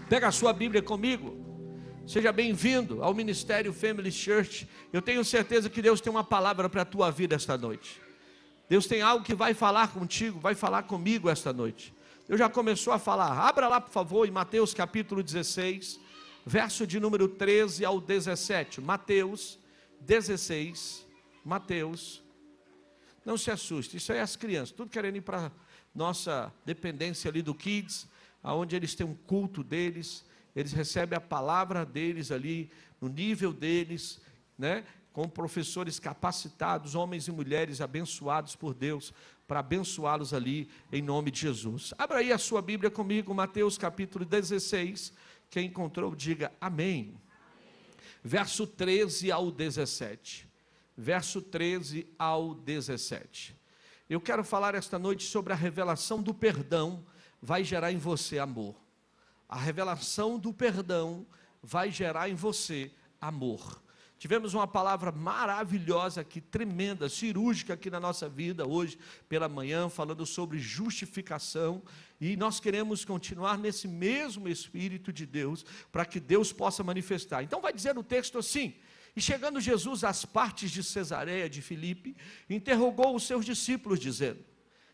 Pega a sua Bíblia comigo. Seja bem-vindo ao Ministério Family Church. Eu tenho certeza que Deus tem uma palavra para a tua vida esta noite. Deus tem algo que vai falar contigo, vai falar comigo esta noite. Deus já começou a falar. Abra lá, por favor, em Mateus capítulo 16, verso de número 13 ao 17. Mateus 16, Mateus. Não se assuste, isso aí é as crianças, tudo querendo ir para nossa dependência ali do Kids, onde eles têm um culto deles, eles recebem a palavra deles ali, no nível deles, né? Com professores capacitados, homens e mulheres abençoados por Deus, para abençoá-los ali, em nome de Jesus. Abra aí a sua Bíblia comigo, Mateus capítulo 16, quem encontrou, diga amém. Verso 13 ao 17. Verso 13 ao 17. Eu quero falar esta noite sobre a revelação do perdão vai gerar em você amor. A revelação do perdão vai gerar em você amor. Tivemos uma palavra maravilhosa aqui, tremenda, cirúrgica aqui na nossa vida hoje pela manhã, falando sobre justificação, e nós queremos continuar nesse mesmo Espírito de Deus, para que Deus possa manifestar. Então vai dizer no texto assim: e chegando Jesus às partes de Cesareia de Filipe, interrogou os seus discípulos, dizendo: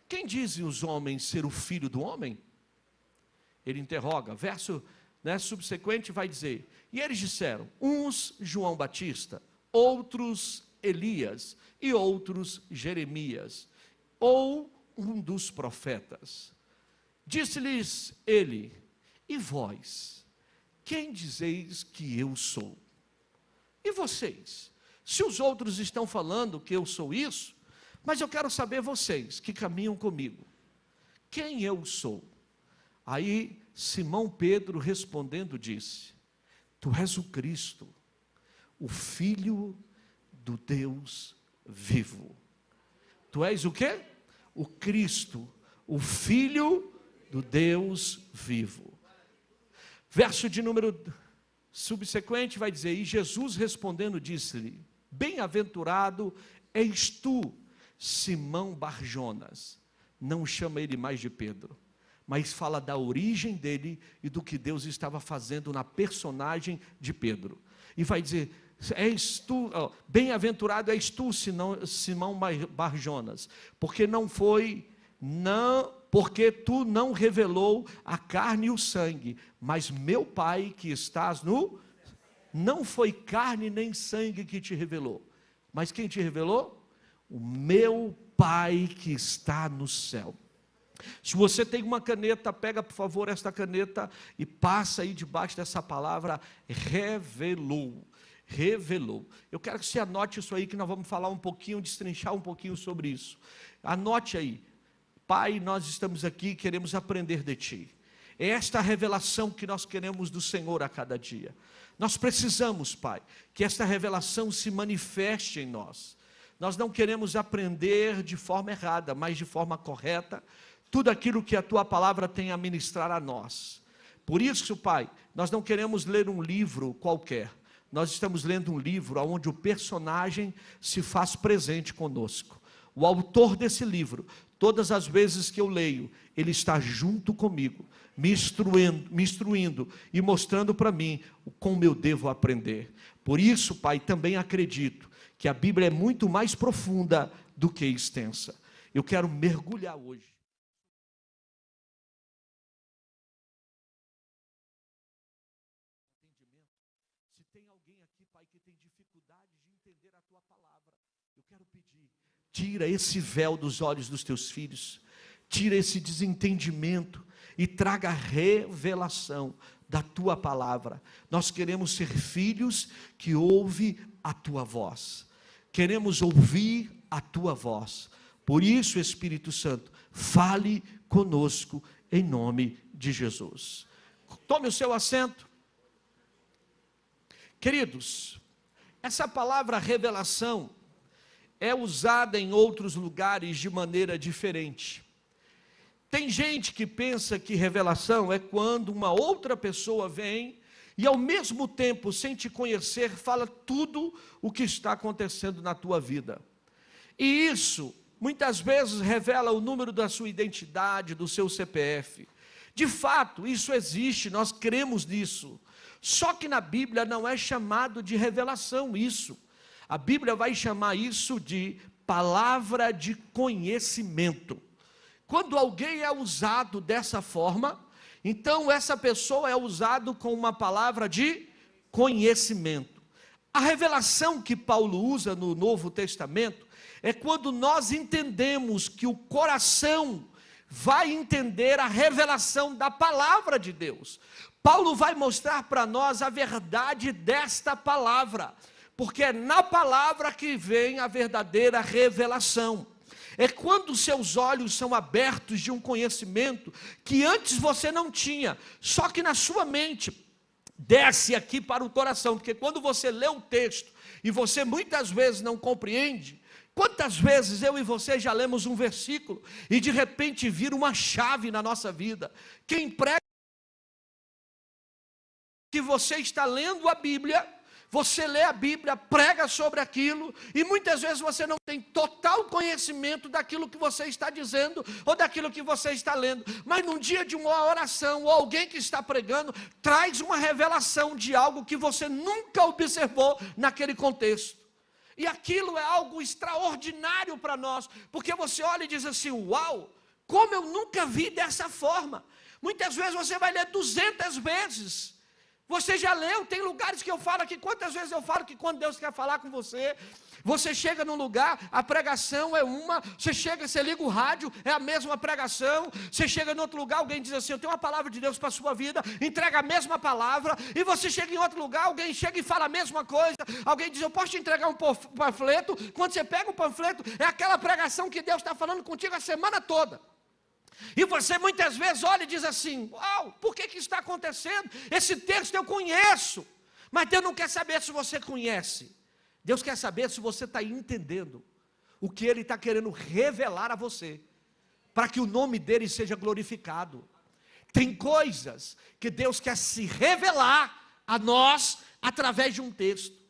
quem dizem os homens ser o Filho do Homem? Ele interroga, verso subsequente vai dizer: e eles disseram, uns João Batista, outros Elias, e outros Jeremias, ou um dos profetas. Disse-lhes ele: e vós, quem dizeis que eu sou? E vocês? Se os outros estão falando que eu sou isso, mas eu quero saber vocês que caminham comigo, quem eu sou? Aí Simão Pedro respondendo disse: tu és o Cristo, o Filho do Deus vivo. Tu és o quê? O Cristo, o Filho do Deus vivo. Verso de número subsequente vai dizer: e Jesus respondendo disse-lhe: bem-aventurado és tu, Simão Barjonas. Não chama ele mais de Pedro, mas fala da origem dele e do que Deus estava fazendo na personagem de Pedro. E vai dizer: és tu, bem-aventurado és tu, Simão Barjonas, porque porque tu não revelou a carne e o sangue, mas meu Pai que estás no... Não foi carne nem sangue que te revelou, mas quem te revelou? O meu Pai que está no céu. Se você tem uma caneta, pega por favor esta caneta e passa aí debaixo dessa palavra revelou. Revelou. Eu quero que você anote isso aí, que nós vamos falar um pouquinho, destrinchar um pouquinho sobre isso. Anote aí. Pai, nós estamos aqui, queremos aprender de Ti. É esta revelação que nós queremos do Senhor a cada dia. Nós precisamos, Pai, que esta revelação se manifeste em nós. Nós não queremos aprender de forma errada, mas de forma correta, tudo aquilo que a Tua palavra tem a ministrar a nós. Por isso, Pai, nós não queremos ler um livro qualquer. Nós estamos lendo um livro onde o personagem se faz presente conosco. O autor desse livro, todas as vezes que eu leio, ele está junto comigo, me instruindo e mostrando para mim como eu devo aprender. Por isso, Pai, também acredito que a Bíblia é muito mais profunda do que extensa. Eu quero mergulhar hoje. Se tem alguém aqui, Pai, que tem dificuldade de entender a Tua palavra, eu quero pedir: tira esse véu dos olhos dos Teus filhos, tira esse desentendimento e traga a revelação da Tua palavra. Nós queremos ser filhos que ouvem a Tua voz, queremos ouvir a Tua voz. Por isso, Espírito Santo, fale conosco em nome de Jesus. Tome o seu assento. Queridos, essa palavra revelação é usada em outros lugares de maneira diferente. Tem gente que pensa que revelação é quando uma outra pessoa vem e ao mesmo tempo, sem te conhecer, fala tudo o que está acontecendo na tua vida. E isso, muitas vezes, revela o número da sua identidade, do seu CPF. De fato, isso existe, nós cremos nisso. Só que na Bíblia não é chamado de revelação isso. A Bíblia vai chamar isso de palavra de conhecimento. Quando alguém é usado dessa forma, então essa pessoa é usado com uma palavra de conhecimento. A revelação que Paulo usa no Novo Testamento é quando nós entendemos que o coração vai entender a revelação da palavra de Deus. Paulo vai mostrar para nós a verdade desta palavra, porque é na palavra que vem a verdadeira revelação. É quando seus olhos são abertos de um conhecimento que antes você não tinha, só que na sua mente desce aqui para o coração, porque quando você lê um texto e você muitas vezes não compreende, quantas vezes eu e você já lemos um versículo e de repente vira uma chave na nossa vida? Quem prega que você está lendo a Bíblia, você lê a Bíblia, prega sobre aquilo, e muitas vezes você não tem total conhecimento daquilo que você está dizendo, ou daquilo que você está lendo, mas num dia de uma oração, ou alguém que está pregando, traz uma revelação de algo que você nunca observou naquele contexto, e aquilo é algo extraordinário para nós, porque você olha e diz assim, uau, como eu nunca vi dessa forma. Muitas vezes você vai ler 200 vezes, você já leu, tem lugares que eu falo aqui, quantas vezes eu falo que quando Deus quer falar com você, você chega num lugar, a pregação é uma, você chega, você liga o rádio, é a mesma pregação, você chega em outro lugar, alguém diz assim, eu tenho uma palavra de Deus para a sua vida, entrega a mesma palavra, e você chega em outro lugar, alguém chega e fala a mesma coisa, alguém diz, eu posso te entregar um panfleto, quando você pega o panfleto, é aquela pregação que Deus está falando contigo a semana toda. E você muitas vezes olha e diz assim, uau, por que isso está acontecendo? Esse texto eu conheço, mas Deus não quer saber se você conhece, Deus quer saber se você está entendendo o que Ele está querendo revelar a você, para que o nome dEle seja glorificado. Tem coisas que Deus quer se revelar a nós através de um texto.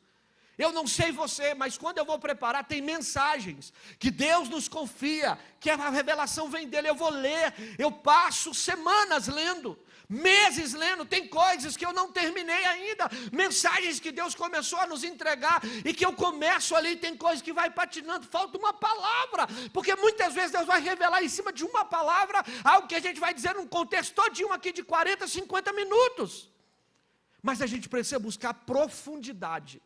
Eu não sei você, mas quando eu vou preparar, tem mensagens que Deus nos confia, que a revelação vem dEle, eu vou ler, eu passo semanas lendo, meses lendo, tem coisas que eu não terminei ainda, mensagens que Deus começou a nos entregar, e que eu começo ali, tem coisas que vai patinando, falta uma palavra, porque muitas vezes Deus vai revelar em cima de uma palavra, algo que a gente vai dizer num contexto todinho aqui de 40, 50 minutos, mas a gente precisa buscar profundidade,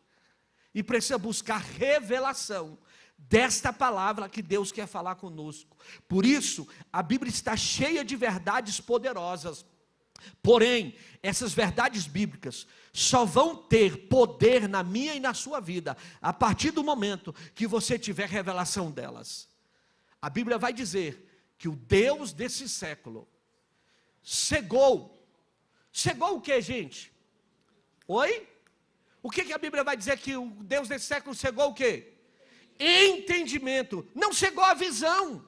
e precisa buscar revelação desta palavra que Deus quer falar conosco. Por isso, a Bíblia está cheia de verdades poderosas. Porém, essas verdades bíblicas só vão ter poder na minha e na sua vida a partir do momento que você tiver revelação delas. A Bíblia vai dizer que o Deus desse século cegou o que, gente? Oi? O que a Bíblia vai dizer que o Deus desse século cegou o quê? Entendimento, não cegou a visão.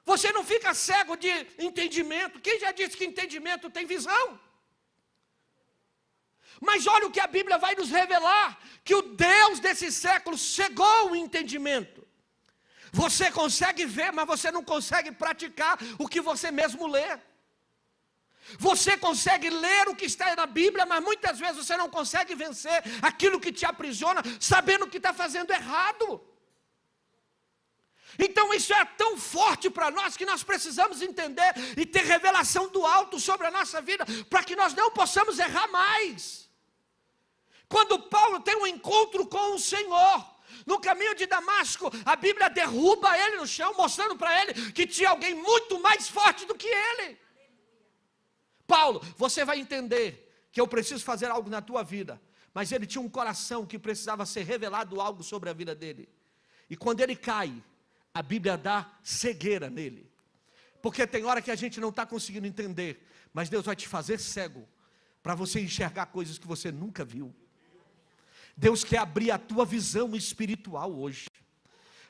Você não fica cego de entendimento. Quem já disse que entendimento tem visão? Mas olha o que a Bíblia vai nos revelar, que o Deus desse século cegou o entendimento. Você consegue ver, mas você não consegue praticar o que você mesmo lê. Você consegue ler o que está na Bíblia, mas muitas vezes você não consegue vencer aquilo que te aprisiona, sabendo que está fazendo errado. Então isso é tão forte para nós, que nós precisamos entender e ter revelação do alto sobre a nossa vida, para que nós não possamos errar mais. Quando Paulo tem um encontro com o Senhor, no caminho de Damasco, a Bíblia derruba ele no chão, mostrando para ele que tinha alguém muito mais forte do que ele. Paulo, você vai entender que eu preciso fazer algo na tua vida, mas ele tinha um coração que precisava ser revelado algo sobre a vida dele, e quando ele cai, a Bíblia dá cegueira nele, porque tem hora que a gente não está conseguindo entender, mas Deus vai te fazer cego, para você enxergar coisas que você nunca viu. Deus quer abrir a tua visão espiritual hoje,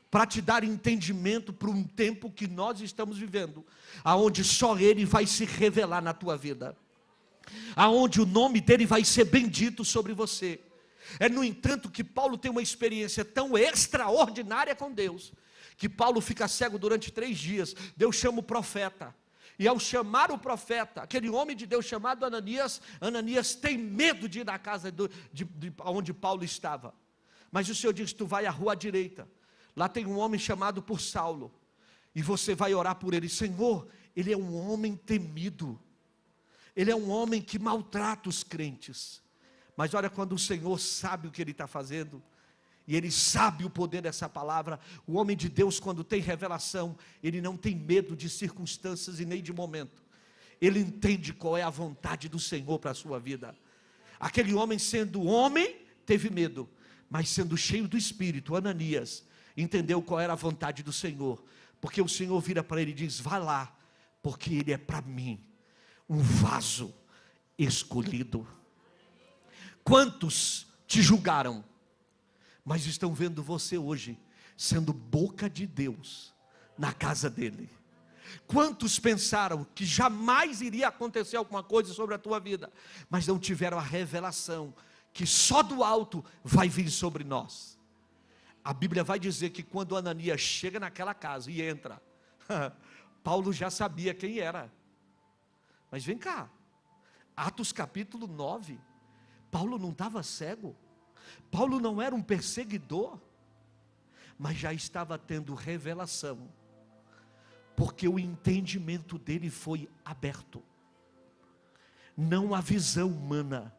para te dar entendimento para um tempo que nós estamos vivendo, aonde só Ele vai se revelar na tua vida, aonde o nome dEle vai ser bendito sobre você. É no entanto que Paulo tem uma experiência tão extraordinária com Deus, que Paulo fica cego durante 3 dias, Deus chama o profeta, E ao chamar o profeta, aquele homem de Deus chamado Ananias, Ananias tem medo de ir na casa onde Paulo estava. Mas o Senhor diz: tu vai à rua à direita, lá tem um homem chamado por Saulo, e você vai orar por ele. Senhor, ele é um homem temido, ele é um homem que maltrata os crentes. Mas olha, quando o Senhor sabe o que ele está fazendo, e ele sabe o poder dessa palavra, o homem de Deus, quando tem revelação, ele não tem medo de circunstâncias e nem de momento. Ele entende qual é a vontade do Senhor para a sua vida. Aquele homem, sendo homem, teve medo, mas sendo cheio do Espírito, Ananias entendeu qual era a vontade do Senhor, porque o Senhor vira para ele e diz: vá lá, porque ele é para mim um vaso escolhido. Quantos te julgaram, mas estão vendo você hoje sendo boca de Deus na casa dele? Quantos pensaram que jamais iria acontecer alguma coisa sobre a tua vida, mas não tiveram a revelação que só do alto vai vir sobre nós? A Bíblia vai dizer que quando Ananias chega naquela casa e entra, Paulo já sabia quem era. Mas vem cá, Atos capítulo 9, Paulo não estava cego, Paulo não era um perseguidor, mas já estava tendo revelação, porque o entendimento dele foi aberto. Não a visão humana,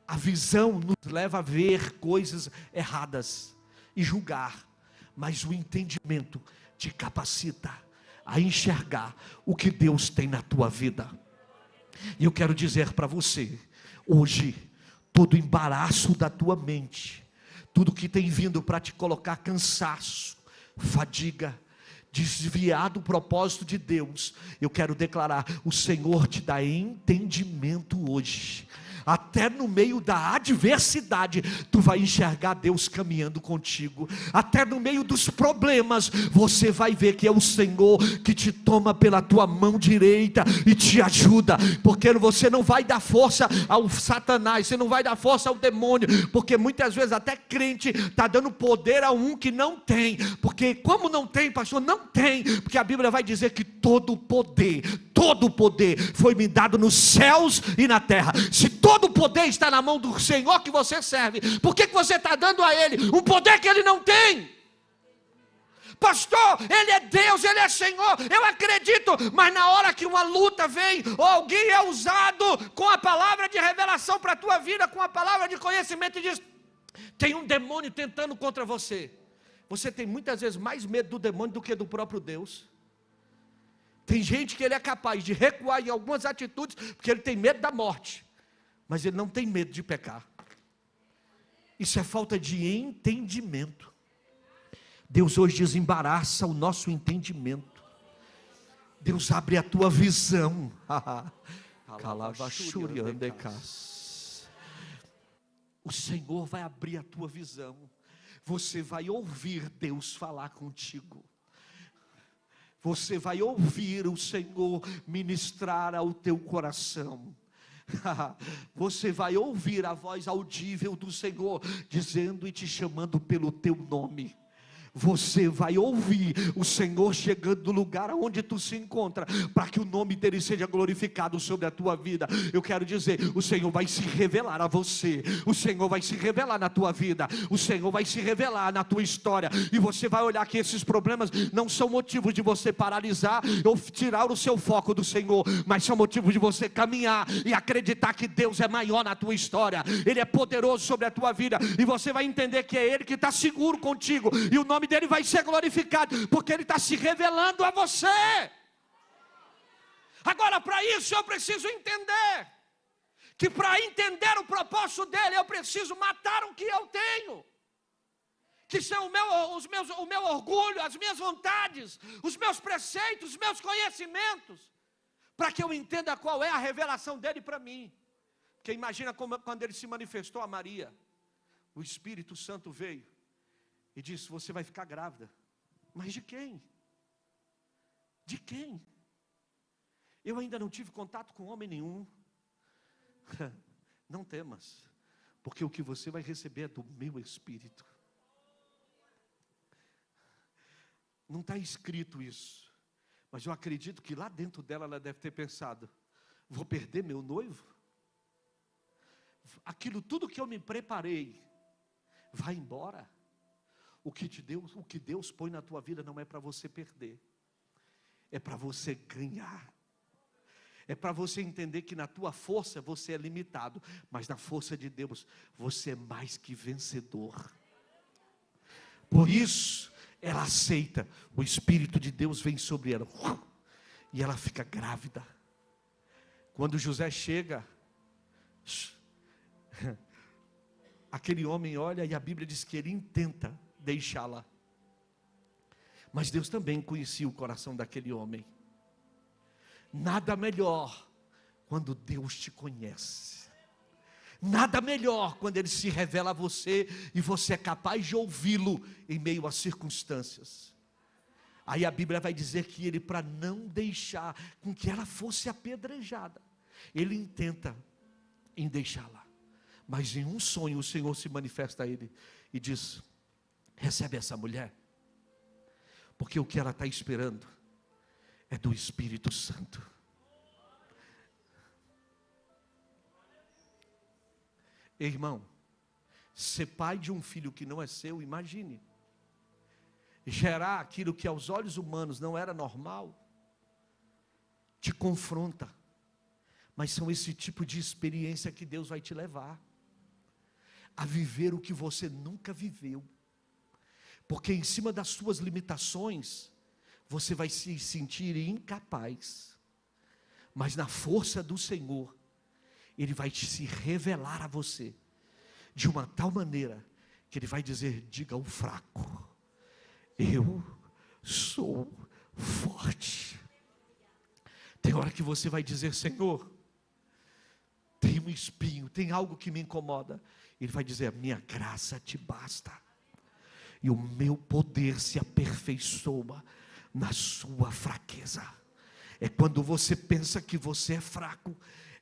a visão nos leva a ver coisas erradas e julgar, mas o entendimento te capacita a enxergar o que Deus tem na tua vida. E eu quero dizer para você, hoje, todo embaraço da tua mente, tudo que tem vindo para te colocar cansaço, fadiga, desviar do propósito de Deus, eu quero declarar: o Senhor te dá entendimento hoje. Até no meio da adversidade, tu vai enxergar Deus caminhando contigo. Até no meio dos problemas, você vai ver que é o Senhor que te toma pela tua mão direita e te ajuda. Porque você não vai dar força ao Satanás, você não vai dar força ao demônio. Porque muitas vezes até crente está dando poder a um que não tem. Porque como não tem, pastor? Não tem. Porque a Bíblia vai dizer que todo o poder foi me dado nos céus e na terra. Se todo o poder está na mão do Senhor que você serve, por que você está dando a Ele um poder que Ele não tem? Pastor, Ele é Deus, Ele é Senhor, eu acredito, mas na hora que uma luta vem, ou alguém é usado com a palavra de revelação para a tua vida, com a palavra de conhecimento, e diz: tem um demônio tentando contra você. Você tem muitas vezes mais medo do demônio do que do próprio Deus. Tem gente que ele é capaz de recuar em algumas atitudes, porque ele tem medo da morte, mas ele não tem medo de pecar. Isso é falta de entendimento. Deus hoje desembaraça o nosso entendimento. Deus abre a tua visão. O Senhor vai abrir a tua visão. Você vai ouvir Deus falar contigo. Você vai ouvir o Senhor ministrar ao teu coração. Você vai ouvir a voz audível do Senhor dizendo e te chamando pelo teu nome. Você vai ouvir o Senhor chegando no lugar onde tu se encontra, para que o nome dele seja glorificado sobre a tua vida. Eu quero dizer, o Senhor vai se revelar a você, o Senhor vai se revelar na tua vida, o Senhor vai se revelar na tua história, e você vai olhar que esses problemas não são motivos de você paralisar ou tirar o seu foco do Senhor, mas são motivos de você caminhar e acreditar que Deus é maior na tua história, Ele é poderoso sobre a tua vida, e você vai entender que é Ele que está seguro contigo, e o nome dele vai ser glorificado, porque ele está se revelando a você. Agora, para isso eu preciso entender que para entender o propósito dele, eu preciso matar o que eu tenho, que são o meu orgulho, as minhas vontades, os meus preceitos, os meus conhecimentos, para que eu entenda qual é a revelação dele para mim. Porque imagina quando ele se manifestou a Maria, o Espírito Santo veio e disse: você vai ficar grávida. Mas de quem? De quem? Eu ainda não tive contato com homem nenhum. Não temas, porque o que você vai receber é do meu Espírito. Não está escrito isso, Mas eu acredito que lá dentro dela ela deve ter pensado: vou perder meu noivo? Aquilo tudo que eu me preparei vai embora. O que Deus põe na tua vida não é para você perder, é para você ganhar. É para você entender que na tua força você é limitado, mas na força de Deus você é mais que vencedor. Por isso ela aceita, o Espírito de Deus vem sobre ela e ela fica grávida. Quando José chega, aquele homem olha e a Bíblia diz que ele intenta deixá-la. Mas Deus também conhecia o coração daquele homem. Nada melhor quando Deus te conhece. Nada melhor quando Ele se revela a você e você é capaz de ouvi-lo em meio às circunstâncias. Aí a Bíblia vai dizer que ele, para não deixar com que ela fosse apedrejada, ele intenta em deixá-la. Mas em um sonho o Senhor se manifesta a ele e diz: recebe essa mulher, porque o que ela está esperando é do Espírito Santo. Irmão, ser pai de um filho que não é seu, imagine. Gerar aquilo que aos olhos humanos não era normal, te confronta. Mas são esse tipo de experiência que Deus vai te levar a viver o que você nunca viveu. Porque em cima das suas limitações, você vai se sentir incapaz, mas na força do Senhor, Ele vai se revelar a você, de uma tal maneira, que Ele vai dizer: diga ao fraco, eu sou forte. Tem hora que você vai dizer: Senhor, tem um espinho, tem algo que me incomoda. Ele vai dizer: a minha graça te basta, e o meu poder se aperfeiçoa na sua fraqueza. É quando você pensa que você é fraco,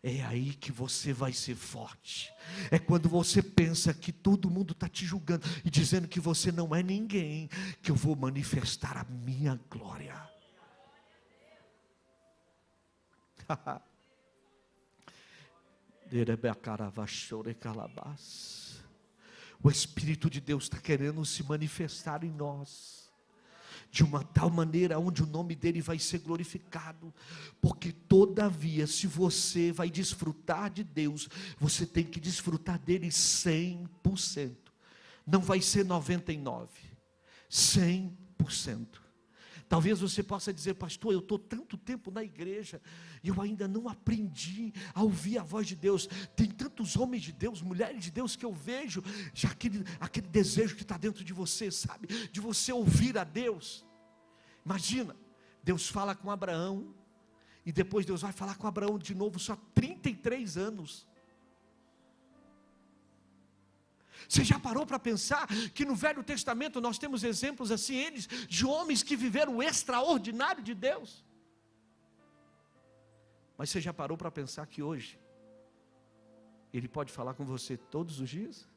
é aí que você vai ser forte. É quando você pensa que todo mundo está te julgando e dizendo que você não é ninguém, que eu vou manifestar a minha glória. O Espírito de Deus está querendo se manifestar em nós, de uma tal maneira onde o nome dele vai ser glorificado. Porque todavia, se você vai desfrutar de Deus, você tem que desfrutar dele 100%. Não vai ser 99%, 100%. Talvez você possa dizer: pastor, eu estou tanto tempo na igreja e eu ainda não aprendi a ouvir a voz de Deus. Tem tantos homens de Deus, mulheres de Deus que eu vejo, já aquele desejo que está dentro de você, sabe? De você ouvir a Deus. Imagina, Deus fala com Abraão, e depois Deus vai falar com Abraão de novo, só 33 anos. Você já parou para pensar que no Velho Testamento nós temos exemplos assim, eles, de homens que viveram o extraordinário de Deus? Mas você já parou para pensar que hoje Ele pode falar com você todos os dias?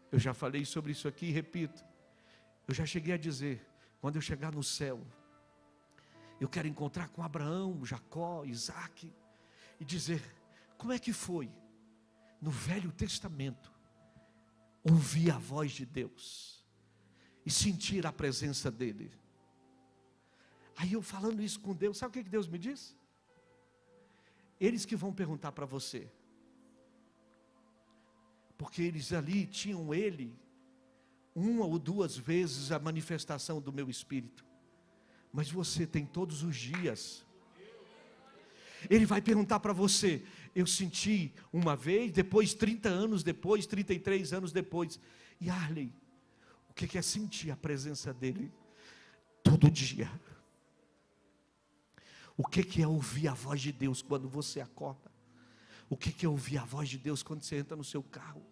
Eu já falei sobre isso aqui e repito. Eu já cheguei a dizer: quando eu chegar no céu, eu quero encontrar com Abraão, Jacó, Isaac, e dizer: como é que foi no Velho Testamento ouvir a voz de Deus e sentir a presença dele? Aí eu falando isso com Deus, sabe o que Deus me disse? Eles que vão perguntar para você, porque eles ali tinham ele uma ou duas vezes a manifestação do meu Espírito, mas você tem todos os dias. Ele vai perguntar para você: eu senti uma vez, depois 30 anos depois, 33 anos depois. E Arley, o que é sentir a presença dele todo dia? O que é ouvir a voz de Deus quando você acorda? O que é ouvir a voz de Deus quando você entra no seu carro?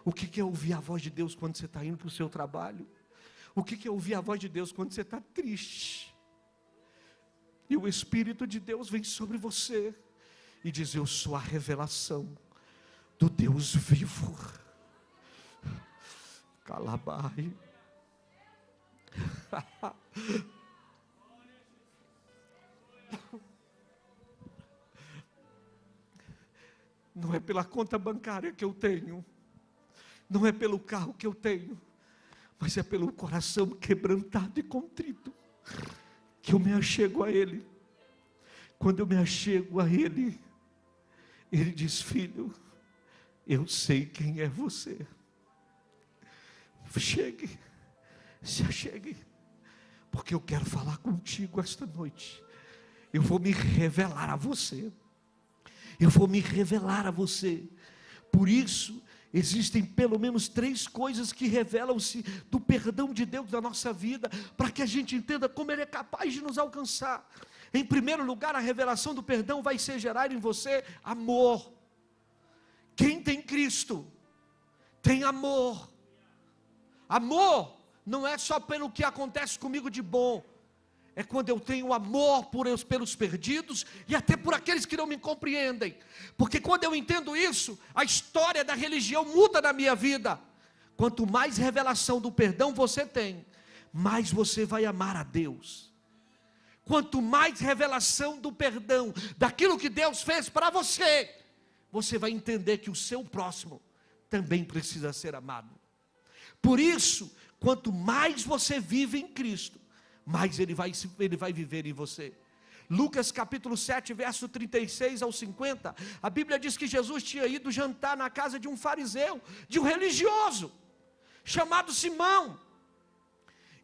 O que é ouvir a voz de Deus quando você está indo para o seu trabalho? O que é ouvir a voz de Deus quando você está triste? E o Espírito de Deus vem sobre você e diz: eu sou a revelação do Deus vivo. Calabai. não é pela conta bancária que eu tenho, não é pelo carro que eu tenho, mas é pelo coração quebrantado e contrito, que eu me achego a Ele. Quando eu me achego a Ele, Ele diz: filho, eu sei quem é você. Chegue, se achegue, porque eu quero falar contigo esta noite. Eu vou me revelar a você. Eu vou me revelar a você. Por isso, existem pelo menos 3 coisas que revelam-se do perdão de Deus na nossa vida, para que a gente entenda como Ele é capaz de nos alcançar. Em primeiro lugar, a revelação do perdão vai ser gerar em você amor. Quem tem Cristo, tem amor. Amor não é só pelo que acontece comigo de bom, é quando eu tenho amor pelos perdidos e até por aqueles que não me compreendem. Porque quando eu entendo isso, a história da religião muda na minha vida. Quanto mais revelação do perdão você tem, mais você vai amar a Deus. Quanto mais revelação do perdão, daquilo que Deus fez para você, você vai entender que o seu próximo também precisa ser amado. Por isso, quanto mais você vive em Cristo, mais Ele vai viver em você. Lucas capítulo 7, verso 36 ao 50, a Bíblia diz que Jesus tinha ido jantar na casa de um fariseu, de um religioso, chamado Simão.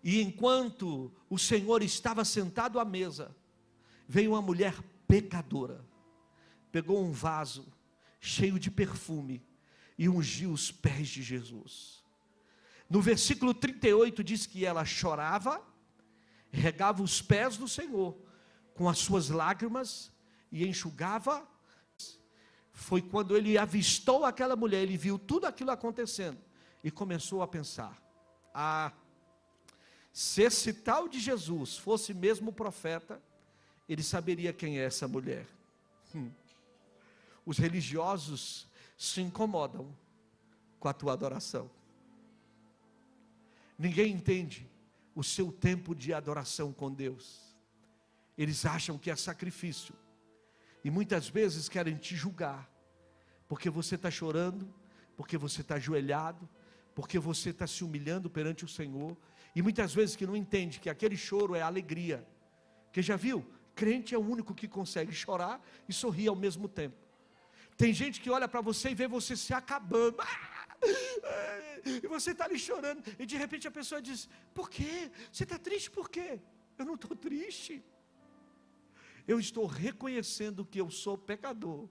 E enquanto o Senhor estava sentado à mesa, veio uma mulher pecadora, pegou um vaso cheio de perfume e ungiu os pés de Jesus. No versículo 38 diz que ela chorava, regava os pés do Senhor com as suas lágrimas e enxugava. Foi quando ele avistou aquela mulher, ele viu tudo aquilo acontecendo e começou a pensar: se esse tal de Jesus fosse mesmo profeta, ele saberia quem é essa mulher. Os religiosos se incomodam com a tua adoração. Ninguém entende o seu tempo de adoração com Deus. Eles acham que é sacrifício, e muitas vezes querem te julgar, porque você está chorando, porque você está ajoelhado, porque você está se humilhando perante o Senhor, e muitas vezes que não entende que aquele choro é alegria. Porque já viu? Crente é o único que consegue chorar e sorrir ao mesmo tempo. Tem gente que olha para você e vê você se acabando, e você está ali chorando, e de repente a pessoa diz: por quê? Você está triste por quê? Eu não estou triste, eu estou reconhecendo que eu sou pecador,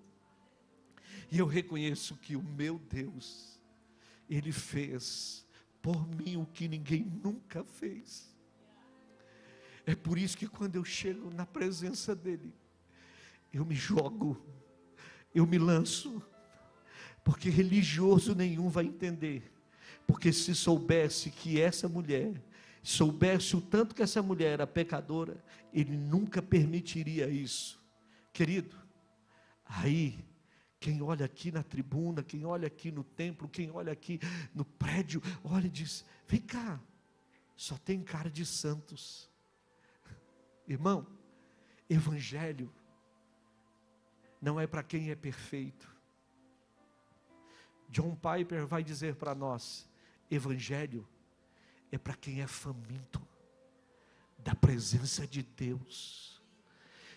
e eu reconheço que o meu Deus, Ele fez por mim o que ninguém nunca fez. É por isso que quando eu chego na presença dEle, eu me jogo, eu me lanço, porque religioso nenhum vai entender. Porque se soubesse que essa mulher, soubesse o tanto que essa mulher era pecadora, ele nunca permitiria isso. Querido, aí, quem olha aqui na tribuna, quem olha aqui no templo, quem olha aqui no prédio, olha e diz: vem cá, só tem cara de santos. Irmão, evangelho não é para quem é perfeito. John Piper vai dizer para nós: evangelho é para quem é faminto da presença de Deus.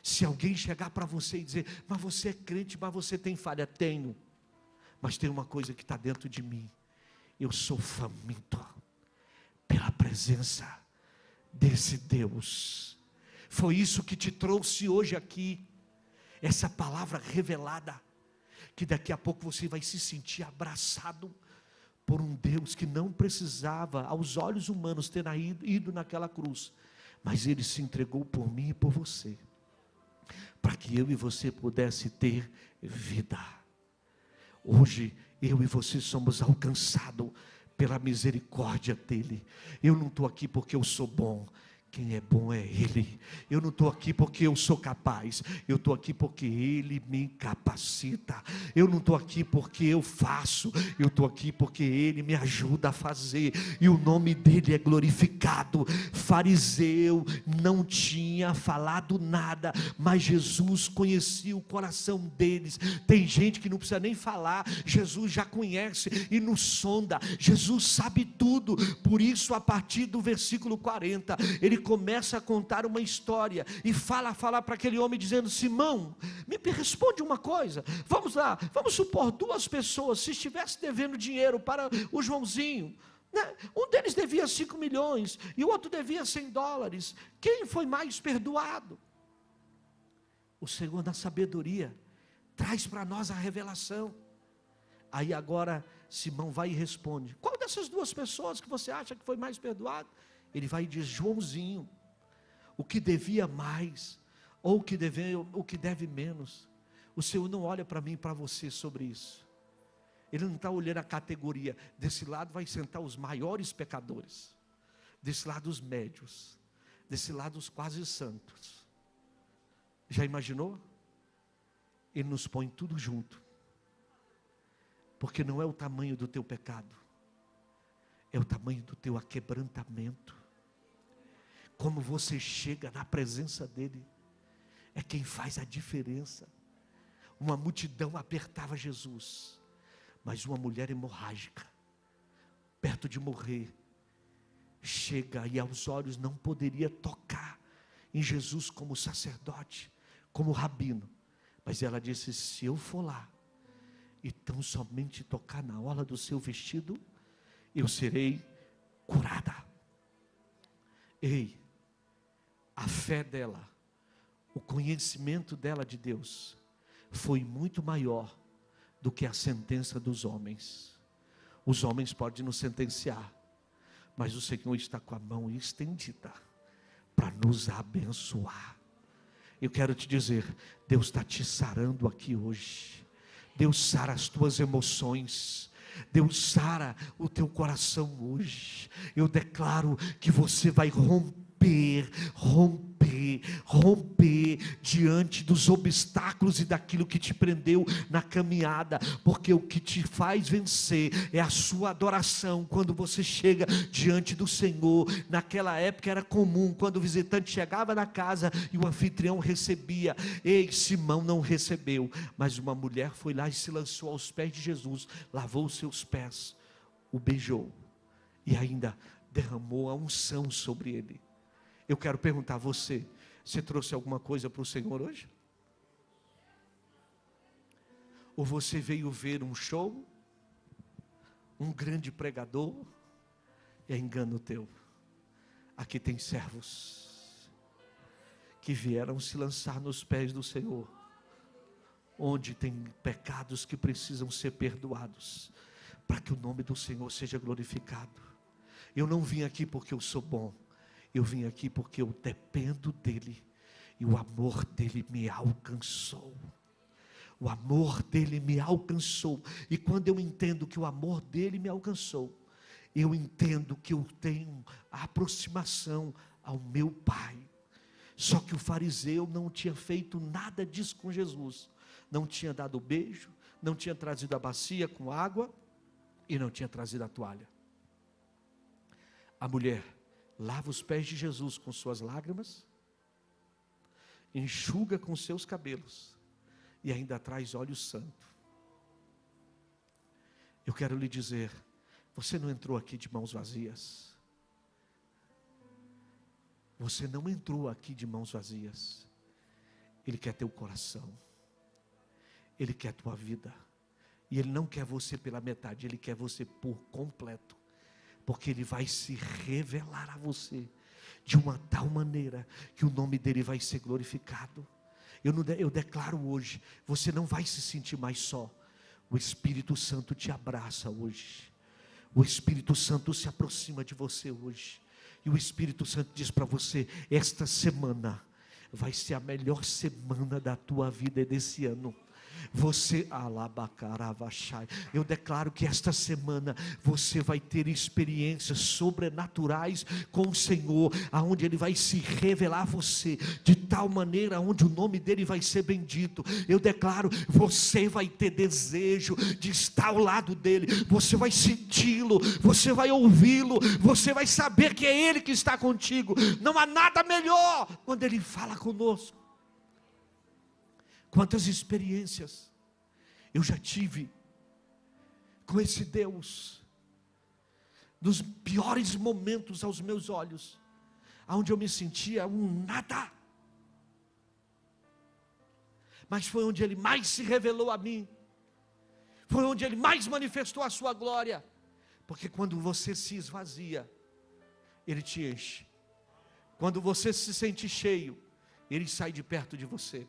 Se alguém chegar para você e dizer: mas você é crente, mas você tem falha. Tenho, mas tem uma coisa que está dentro de mim: eu sou faminto pela presença desse Deus. Foi isso que te trouxe hoje aqui, essa palavra revelada, que daqui a pouco você vai se sentir abraçado por um Deus que não precisava, aos olhos humanos, ter ido naquela cruz, mas Ele se entregou por mim e por você, para que eu e você pudesse ter vida. Hoje, eu e você somos alcançados pela misericórdia dEle. Eu não estou aqui porque eu sou bom. Quem é bom é Ele. Eu não estou aqui porque eu sou capaz. Eu estou aqui porque Ele me capacita. Eu não estou aqui porque eu faço. Eu estou aqui porque Ele me ajuda a fazer. E o nome dEle é glorificado. Fariseu não tinha falado nada, mas Jesus conhecia o coração deles. Tem gente que não precisa nem falar. Jesus já conhece e nos sonda. Jesus sabe tudo. Por isso, a partir do versículo 40, ele começa a contar uma história e fala para aquele homem dizendo: Simão, me responde uma coisa, vamos lá, vamos supor 2 pessoas, se estivesse devendo dinheiro para o Joãozinho, né? Um deles devia 5 milhões e o outro devia $100, quem foi mais perdoado? O Senhor, na sabedoria, traz para nós a revelação. Aí agora Simão vai e responde: qual dessas 2 pessoas que você acha que foi mais perdoado? Ele vai e diz: Joãozinho, o que devia mais, ou o que deve menos. O Senhor não olha para mim e para você sobre isso. Ele não está olhando a categoria. Desse lado vai sentar os maiores pecadores, desse lado os médios, desse lado os quase santos. Já imaginou? Ele nos põe tudo junto, porque não é o tamanho do teu pecado, é o tamanho do teu aquebrantamento. Como você chega na presença dEle, é quem faz a diferença. Uma multidão apertava Jesus, mas uma mulher hemorrágica, perto de morrer, chega e aos olhos não poderia tocar em Jesus como sacerdote, como rabino, mas ela disse: se eu for lá, e tão somente tocar na orla do seu vestido, eu serei curada. Ei, a fé dela, o conhecimento dela de Deus, foi muito maior do que a sentença dos homens. Os homens podem nos sentenciar, mas o Senhor está com a mão estendida para nos abençoar. Eu quero te dizer, Deus está te sarando aqui hoje. Deus sara as tuas emoções. Deus sara o teu coração hoje. Eu declaro que você vai romper diante dos obstáculos e daquilo que te prendeu na caminhada, porque o que te faz vencer é a sua adoração. Quando você chega diante do Senhor, naquela época era comum, quando o visitante chegava na casa e o anfitrião recebia. Ei, Simão não recebeu, mas uma mulher foi lá e se lançou aos pés de Jesus, lavou os seus pés, o beijou e ainda derramou a unção sobre ele. Eu quero perguntar a você: você trouxe alguma coisa para o Senhor hoje? Ou você veio ver um show, um grande pregador? É engano teu. Aqui tem servos que vieram se lançar nos pés do Senhor, onde tem pecados que precisam ser perdoados, para que o nome do Senhor seja glorificado. Eu não vim aqui porque eu sou bom, eu vim aqui porque eu dependo dEle, e o amor dEle me alcançou. O amor dEle me alcançou, e quando eu entendo que o amor dEle me alcançou, eu entendo que eu tenho a aproximação ao meu Pai. Só que o fariseu não tinha feito nada disso com Jesus, não tinha dado o beijo, não tinha trazido a bacia com água, e não tinha trazido a toalha. A mulher lava os pés de Jesus com suas lágrimas, enxuga com seus cabelos e ainda traz óleo santo. Eu quero lhe dizer, você não entrou aqui de mãos vazias. Você não entrou aqui de mãos vazias. Ele quer teu coração, Ele quer tua vida, e Ele não quer você pela metade, Ele quer você por completo, porque Ele vai se revelar a você de uma tal maneira que o nome dEle vai ser glorificado. Eu declaro hoje, você não vai se sentir mais só. O Espírito Santo te abraça hoje. O Espírito Santo se aproxima de você hoje. E o Espírito Santo diz para você: esta semana vai ser a melhor semana da tua vida desse ano. Você, eu declaro que esta semana você vai ter experiências sobrenaturais com o Senhor, aonde Ele vai se revelar a você de tal maneira onde o nome dEle vai ser bendito. Eu declaro, você vai ter desejo de estar ao lado dEle, você vai senti-lo, você vai ouvi-lo, você vai saber que é Ele que está contigo. Não há nada melhor quando Ele fala conosco. Quantas experiências eu já tive com esse Deus, nos piores momentos aos meus olhos, onde eu me sentia um nada, mas foi onde Ele mais se revelou a mim, foi onde Ele mais manifestou a sua glória, porque quando você se esvazia, Ele te enche. Quando você se sente cheio, Ele sai de perto de você,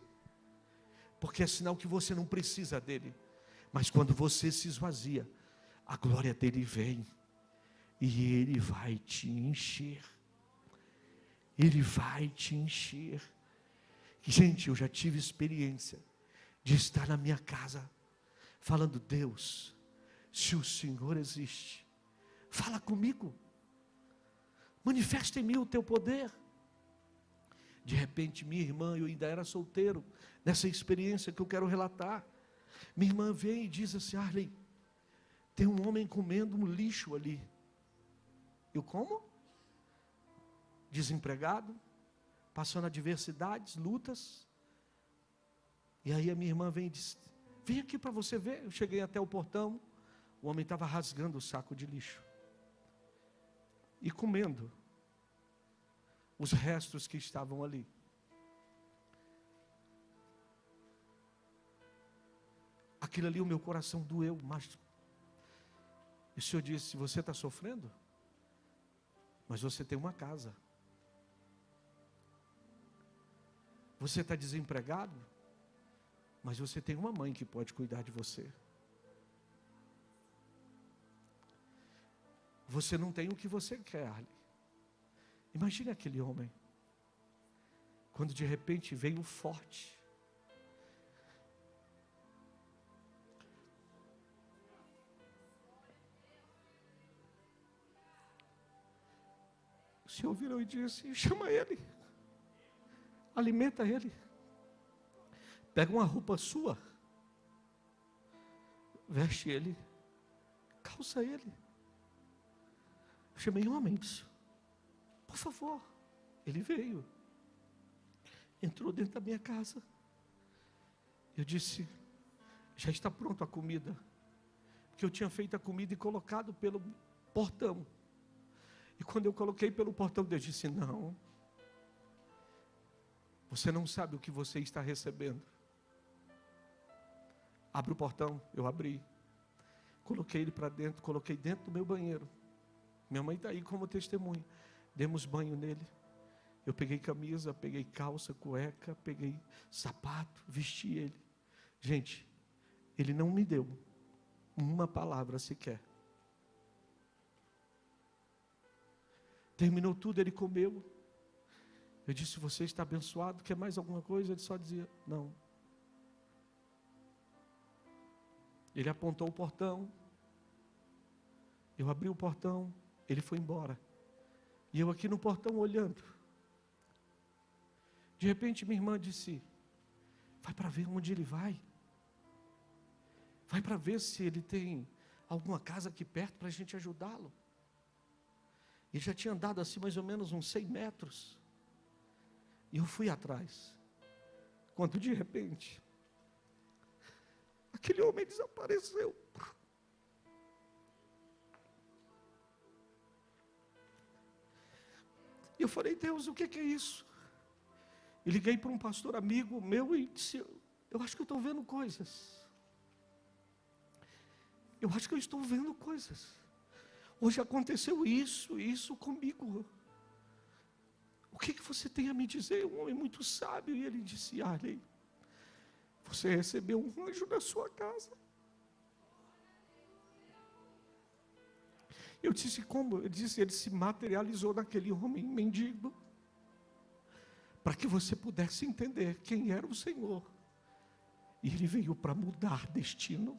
porque é sinal que você não precisa dEle. Mas quando você se esvazia, a glória dEle vem, e Ele vai te encher. Ele vai te encher. Gente, eu já tive experiência de estar na minha casa, falando: Deus, se o Senhor existe, fala comigo, manifesta em mim o teu poder. De repente, minha irmã, eu ainda era solteiro, nessa experiência que eu quero relatar, minha irmã vem e diz assim: Arley, tem um homem comendo um lixo ali. Eu como? Desempregado, passando adversidades, lutas. E aí a minha irmã vem e diz: vem aqui para você ver. Eu cheguei até o portão, o homem estava rasgando o saco de lixo e comendo os restos que estavam ali. Aquilo ali, o meu coração doeu, mas o Senhor disse: você está sofrendo, mas você tem uma casa. Você está desempregado, mas você tem uma mãe que pode cuidar de você. Você não tem o que você quer, Arley. Imagine aquele homem, quando de repente veio forte. O Senhor virou e disse: chama ele, alimenta ele, pega uma roupa sua, veste ele, calça ele. Eu chamei: homens, por favor. Ele veio, entrou dentro da minha casa. Eu disse: já está pronta a comida, porque eu tinha feito a comida e colocado pelo portão. E quando eu coloquei pelo portão, Deus disse: não, você não sabe o que você está recebendo. Abre o portão. Eu abri, coloquei ele para dentro, coloquei dentro do meu banheiro. Minha mãe está aí como testemunha. Demos banho nele. Eu peguei camisa, peguei calça, cueca, peguei sapato, vesti ele. Gente, ele não me deu uma palavra sequer. Terminou tudo, ele comeu. Eu disse: você está abençoado, quer mais alguma coisa? Ele só dizia: não. Ele apontou o portão, eu abri o portão, ele foi embora. E eu aqui no portão olhando. De repente minha irmã disse: vai para ver onde ele vai. Vai para ver se ele tem alguma casa aqui perto para a gente ajudá-lo. Ele já tinha andado assim mais ou menos uns 100 metros. E eu fui atrás. Quando de repente, aquele homem desapareceu. E eu falei: Deus, o que é isso? E liguei para um pastor amigo meu e disse: eu acho que eu estou vendo coisas. Eu acho que eu estou vendo coisas. Hoje aconteceu isso comigo. O que você tem a me dizer? Um homem muito sábio. E ele disse: Arley, você recebeu um anjo na sua casa. Eu disse: como? Ele disse: ele se materializou naquele homem mendigo, para que você pudesse entender quem era o Senhor. E Ele veio para mudar destino.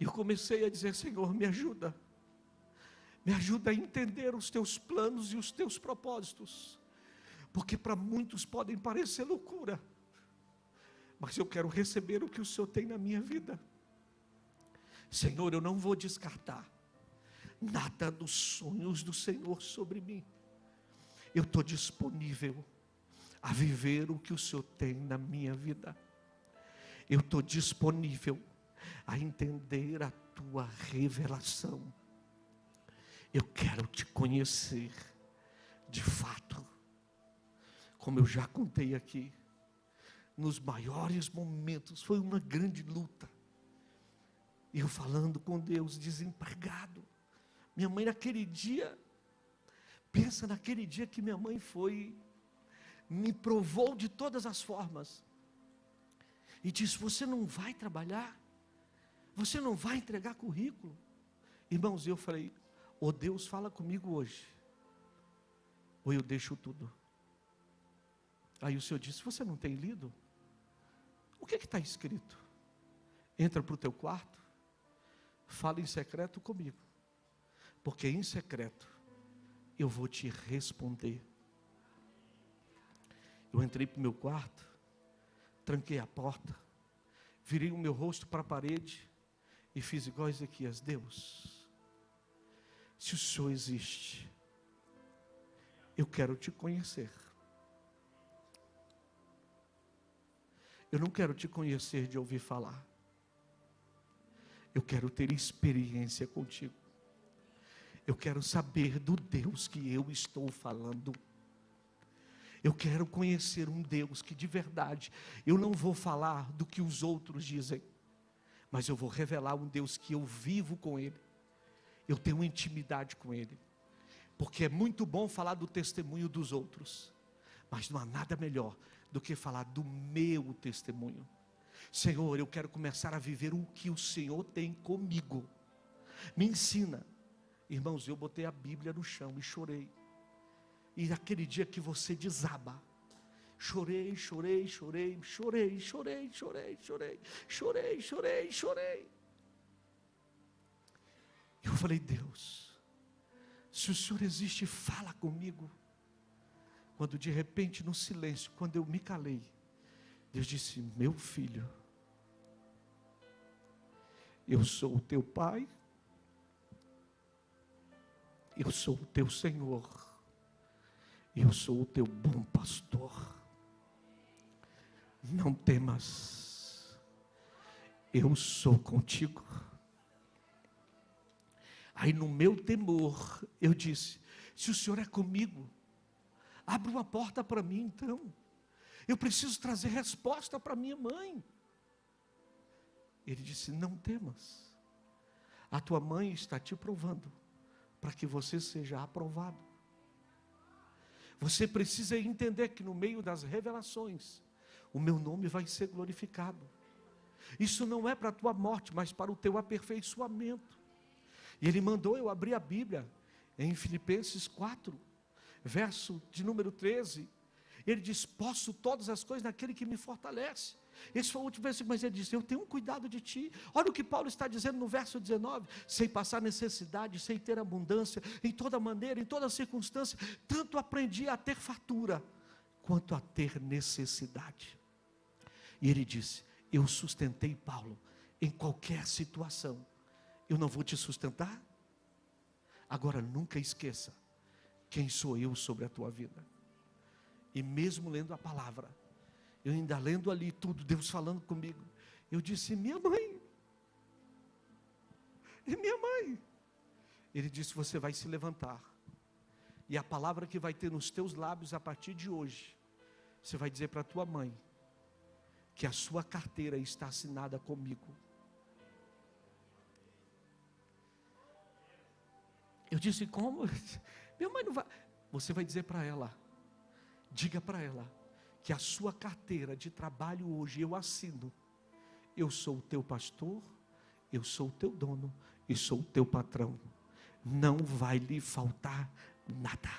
E eu comecei a dizer: Senhor, me ajuda a entender os teus planos e os teus propósitos, porque para muitos podem parecer loucura, mas eu quero receber o que o Senhor tem na minha vida. Senhor, eu não vou descartar nada dos sonhos do Senhor sobre mim. Eu estou disponível a viver o que o Senhor tem na minha vida. Eu estou disponível a entender a tua revelação. Eu quero te conhecer de fato. Como eu já contei aqui, nos maiores momentos, foi uma grande luta. Eu falando com Deus, desempregado. Minha mãe naquele dia, pensa naquele dia que minha mãe foi, me provou de todas as formas. E disse: você não vai trabalhar? Você não vai entregar currículo? Irmãos, eu falei: ou Deus fala comigo hoje, ou eu deixo tudo. Aí o Senhor disse: você não tem lido? O que está escrito? Entra para o teu quarto, fala em secreto comigo, porque em secreto eu vou te responder. Eu entrei para o meu quarto, tranquei a porta, virei o meu rosto para a parede e fiz igual Ezequias: Deus, se o Senhor existe, eu quero te conhecer. Eu não quero te conhecer de ouvir falar. Eu quero ter experiência contigo. Eu quero saber do Deus que eu estou falando. Eu quero conhecer um Deus que de verdade, eu não vou falar do que os outros dizem, mas eu vou revelar um Deus que eu vivo com Ele. Eu tenho intimidade com Ele. Porque é muito bom falar do testemunho dos outros, mas não há nada melhor do que falar do meu testemunho. Senhor, eu quero começar a viver o que o Senhor tem comigo. Me ensina. Irmãos, eu botei a Bíblia no chão e chorei. E naquele dia que você desaba, chorei. Eu falei: Deus, se o Senhor existe, fala comigo. Quando de repente no silêncio, quando eu me calei, Deus disse: meu filho, eu sou o teu pai, eu sou o teu Senhor, eu sou o teu bom pastor. Não temas, eu sou contigo. Aí no meu temor, eu disse: se o Senhor é comigo, abre uma porta para mim então. Eu preciso trazer resposta para minha mãe. Ele disse: não temas, a tua mãe está te provando, para que você seja aprovado. Você precisa entender que no meio das revelações, o meu nome vai ser glorificado. Isso não é para a tua morte, mas para o teu aperfeiçoamento. E Ele mandou eu abrir a Bíblia em Filipenses 4, verso de número 13, Ele diz: posso todas as coisas naquele que me fortalece. Esse foi o último versículo, mas Ele diz: eu tenho cuidado de ti. Olha o que Paulo está dizendo no verso 19: sem passar necessidade, sem ter abundância, em toda maneira, em toda circunstância, tanto aprendi a ter fartura, quanto a ter necessidade. E Ele disse: eu sustentei Paulo em qualquer situação. Eu não vou te sustentar? Agora nunca esqueça quem sou eu sobre a tua vida. E mesmo lendo a palavra, eu ainda lendo ali tudo, Deus falando comigo, eu disse: minha mãe. E minha mãe. Ele disse: você vai se levantar, e a palavra que vai ter nos teus lábios a partir de hoje, você vai dizer para a tua mãe que a sua carteira está assinada comigo. Eu disse: como? Minha mãe não vai. Você vai dizer para ela, diga para ela, que a sua carteira de trabalho hoje eu assino. Eu sou o teu pastor, eu sou o teu dono e sou o teu patrão. não vai lhe faltar nada.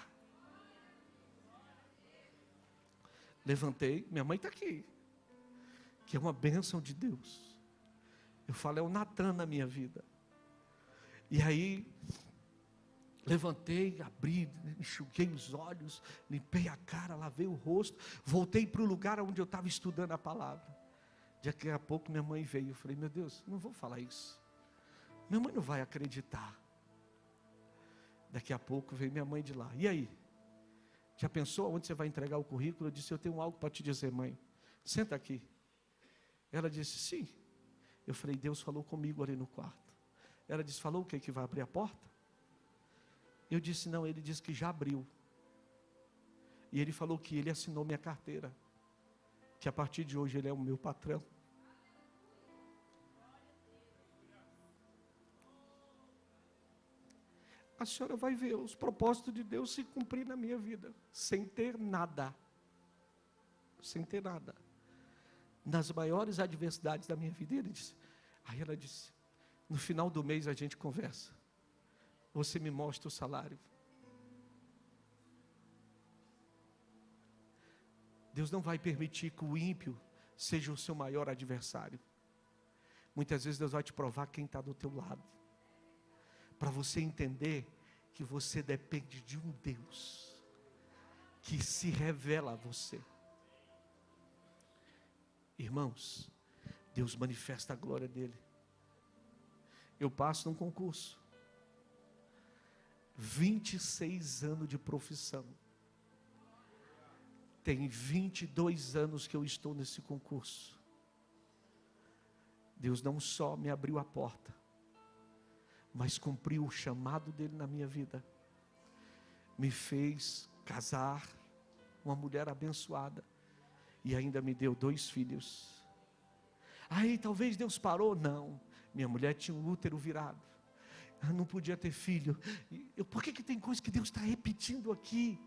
Levantei, minha mãe está aqui, que é uma bênção de Deus. Eu falo, é o Natan na minha vida. E aí, levantei, abri, enxuguei os olhos, limpei a cara, lavei o rosto, voltei para o lugar onde eu estava estudando a palavra. Daqui a pouco minha mãe veio, eu falei, meu Deus, não vou falar isso. Minha mãe não vai acreditar. Daqui a pouco veio minha mãe de lá. E aí? Já pensou onde você vai entregar o currículo? Eu disse, eu tenho algo para te dizer, mãe. Senta aqui. Ela disse, sim. Eu falei, Deus falou comigo ali no quarto. Ela disse, falou o quê? Que vai abrir a porta? Eu disse, não, ele disse que já abriu. E ele falou que ele assinou minha carteira. Que a partir de hoje ele é o meu patrão. A senhora vai ver os propósitos de Deus se cumprir na minha vida, sem ter nada. Sem ter nada. Nas maiores adversidades da minha vida, ele disse. Aí ela disse, no final do mês a gente conversa. Você me mostra o salário. Deus não vai permitir que o ímpio seja o seu maior adversário. Muitas vezes Deus vai te provar quem está do teu lado. Para você entender que você depende de um Deus que se revela a você. Irmãos, Deus manifesta a glória dele. Eu passo num concurso. 26 anos de profissão. Tem 22 anos que eu estou nesse concurso. Deus não só me abriu a porta, mas cumpriu o chamado dele na minha vida. Me fez casar, uma mulher abençoada, e ainda me deu 2 filhos. Aí talvez Deus parou? Não, minha mulher tinha um útero virado, não podia ter filho. Por que tem coisa que Deus está repetindo aqui?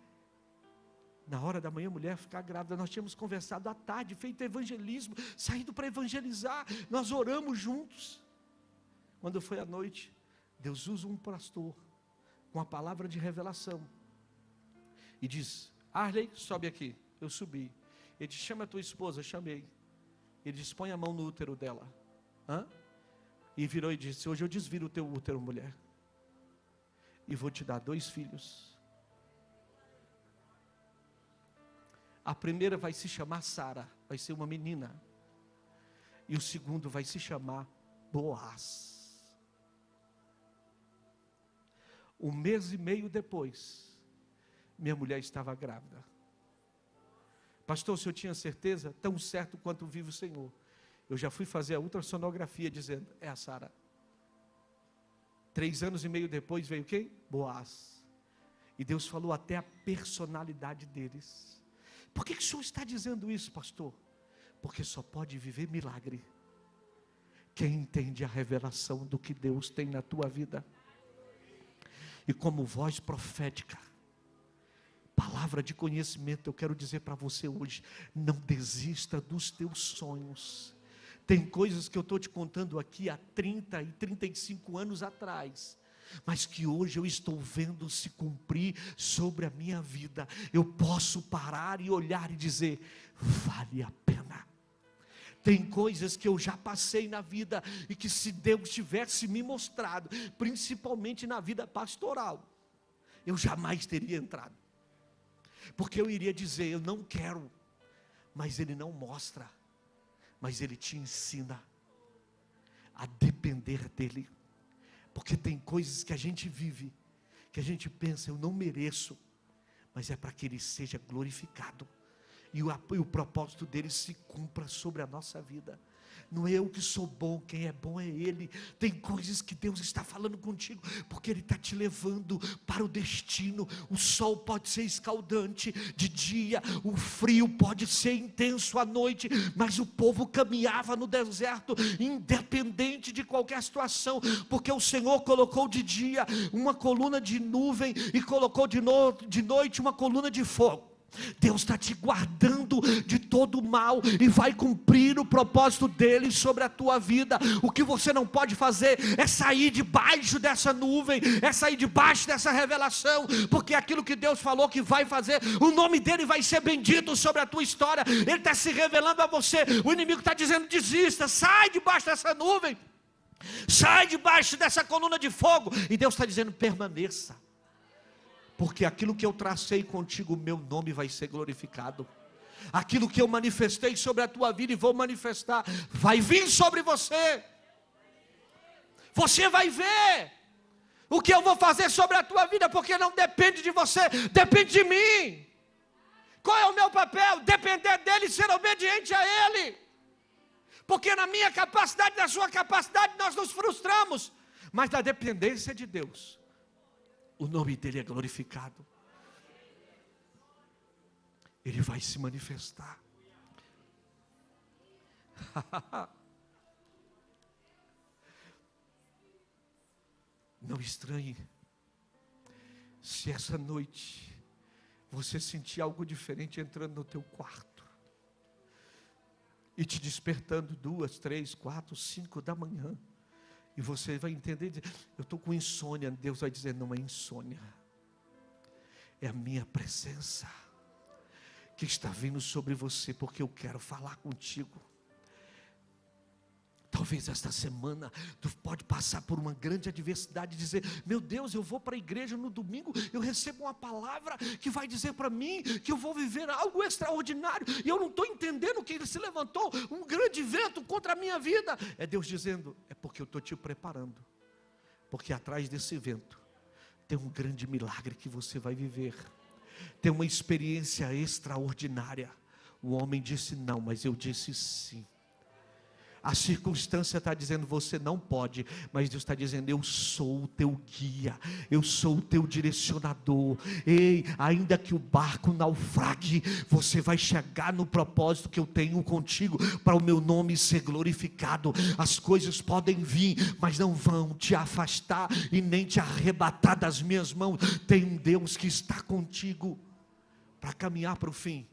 Na hora da manhã a mulher ficar grávida, nós tínhamos conversado à tarde, feito evangelismo, saído para evangelizar, nós oramos juntos. Quando foi à noite, Deus usa um pastor com a palavra de revelação e diz, Arley, sobe aqui. Eu subi. Ele disse, chama a tua esposa. Eu chamei. Ele disse, põe a mão no útero dela. E virou e disse, hoje eu desviro o teu útero, mulher, e vou te dar 2 filhos. A primeira vai se chamar Sara, vai ser uma menina. E o segundo vai se chamar Boaz. 1 mês e meio depois, minha mulher estava grávida. Pastor, o senhor tinha certeza? Tão certo quanto vive o Senhor. Eu já fui fazer a ultrassonografia dizendo, é a Sara. 3 anos e meio depois veio quem? Boaz. E Deus falou até a personalidade deles. Por que o senhor está dizendo isso, pastor? Porque só pode viver milagre quem entende a revelação do que Deus tem na tua vida. E como voz profética, palavra de conhecimento, eu quero dizer para você hoje, não desista dos teus sonhos. Tem coisas que eu estou te contando aqui há 30 e 35 anos atrás, mas que hoje eu estou vendo se cumprir sobre a minha vida. Eu posso parar e olhar e dizer, vale a pena. Tem coisas que eu já passei na vida e que se Deus tivesse me mostrado, principalmente na vida pastoral, eu jamais teria entrado. Porque eu iria dizer, eu não quero, mas Ele não mostra, mas Ele te ensina a depender dEle. Porque tem coisas que a gente vive, que a gente pensa, eu não mereço, mas é para que Ele seja glorificado, e o propósito dEle se cumpra sobre a nossa vida. Não é eu que sou bom, quem é bom é Ele. Tem coisas que Deus está falando contigo, porque Ele está te levando para o destino. O sol pode ser escaldante de dia, o frio pode ser intenso à noite, mas o povo caminhava no deserto, independente de qualquer situação, porque o Senhor colocou de dia uma coluna de nuvem, e colocou de noite uma coluna de fogo. Deus está te guardando de todo mal e vai cumprir o propósito dele sobre a tua vida. O que você não pode fazer é sair debaixo dessa nuvem, é sair debaixo dessa revelação, porque aquilo que Deus falou que vai fazer, o nome dele vai ser bendito sobre a tua história. Ele está se revelando a você. O inimigo está dizendo: desista, sai debaixo dessa nuvem, sai debaixo dessa coluna de fogo. E Deus está dizendo: permaneça, porque aquilo que eu tracei contigo, o meu nome vai ser glorificado. Aquilo que eu manifestei sobre a tua vida e vou manifestar, vai vir sobre você. Você vai ver o que eu vou fazer sobre a tua vida, porque não depende de você, depende de mim. Qual é o meu papel? Depender dele e ser obediente a ele. Porque na minha capacidade, na sua capacidade, nós nos frustramos. Mas na dependência de Deus, o nome dele é glorificado. Ele vai se manifestar. Não estranhe se essa noite você sentir algo diferente entrando no teu quarto e te despertando 2, 3, 4, 5 da manhã. E você vai entender, eu estou com insônia. Deus vai dizer: não é insônia, é a minha presença que está vindo sobre você, porque eu quero falar contigo. Talvez esta semana tu pode passar por uma grande adversidade e dizer: meu Deus, eu vou para a igreja no domingo, eu recebo uma palavra que vai dizer para mim que eu vou viver algo extraordinário, e eu não estou entendendo que ele se levantou um grande vento contra a minha vida. É Deus dizendo: é porque eu estou te preparando, porque atrás desse vento tem um grande milagre que você vai viver, tem uma experiência extraordinária. O homem disse não, mas eu disse sim. A circunstância está dizendo: você não pode, mas Deus está dizendo: eu sou o teu guia, eu sou o teu direcionador. Ei, ainda que o barco naufrague, você vai chegar no propósito que eu tenho contigo, para o meu nome ser glorificado. As coisas podem vir, mas não vão te afastar e nem te arrebatar das minhas mãos. Tem um Deus que está contigo para caminhar para o fim.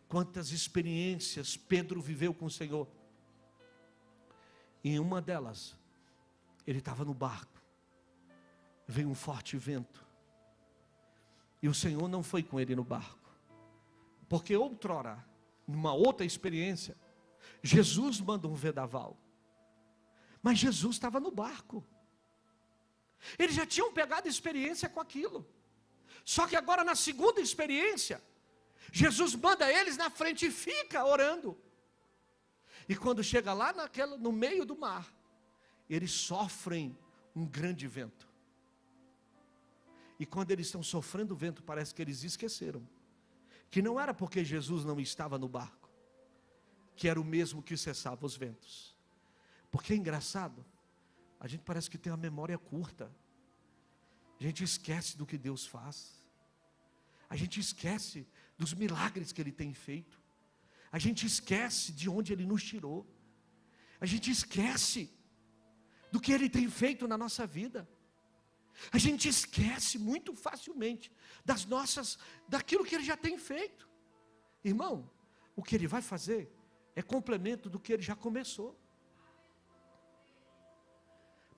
Quantas experiências Pedro viveu com o Senhor. Em uma delas, ele estava no barco, veio um forte vento, e o Senhor não foi com ele no barco, porque outrora, numa outra experiência, Jesus manda um vendaval, mas Jesus estava no barco. Eles já tinham pegado experiência com aquilo, só que agora na segunda experiência, Jesus manda eles na frente e fica orando. E quando chega lá no meio do mar, eles sofrem um grande vento. E quando eles estão sofrendo o vento, parece que eles esqueceram que não era porque Jesus não estava no barco, que era o mesmo que cessava os ventos. Porque é engraçado, a gente parece que tem uma memória curta. A gente esquece do que Deus faz. A gente esquece dos milagres que Ele tem feito. A gente esquece de onde Ele nos tirou. A gente esquece do que Ele tem feito na nossa vida. A gente esquece muito facilmente daquilo que Ele já tem feito. Irmão, o que Ele vai fazer é complemento do que Ele já começou.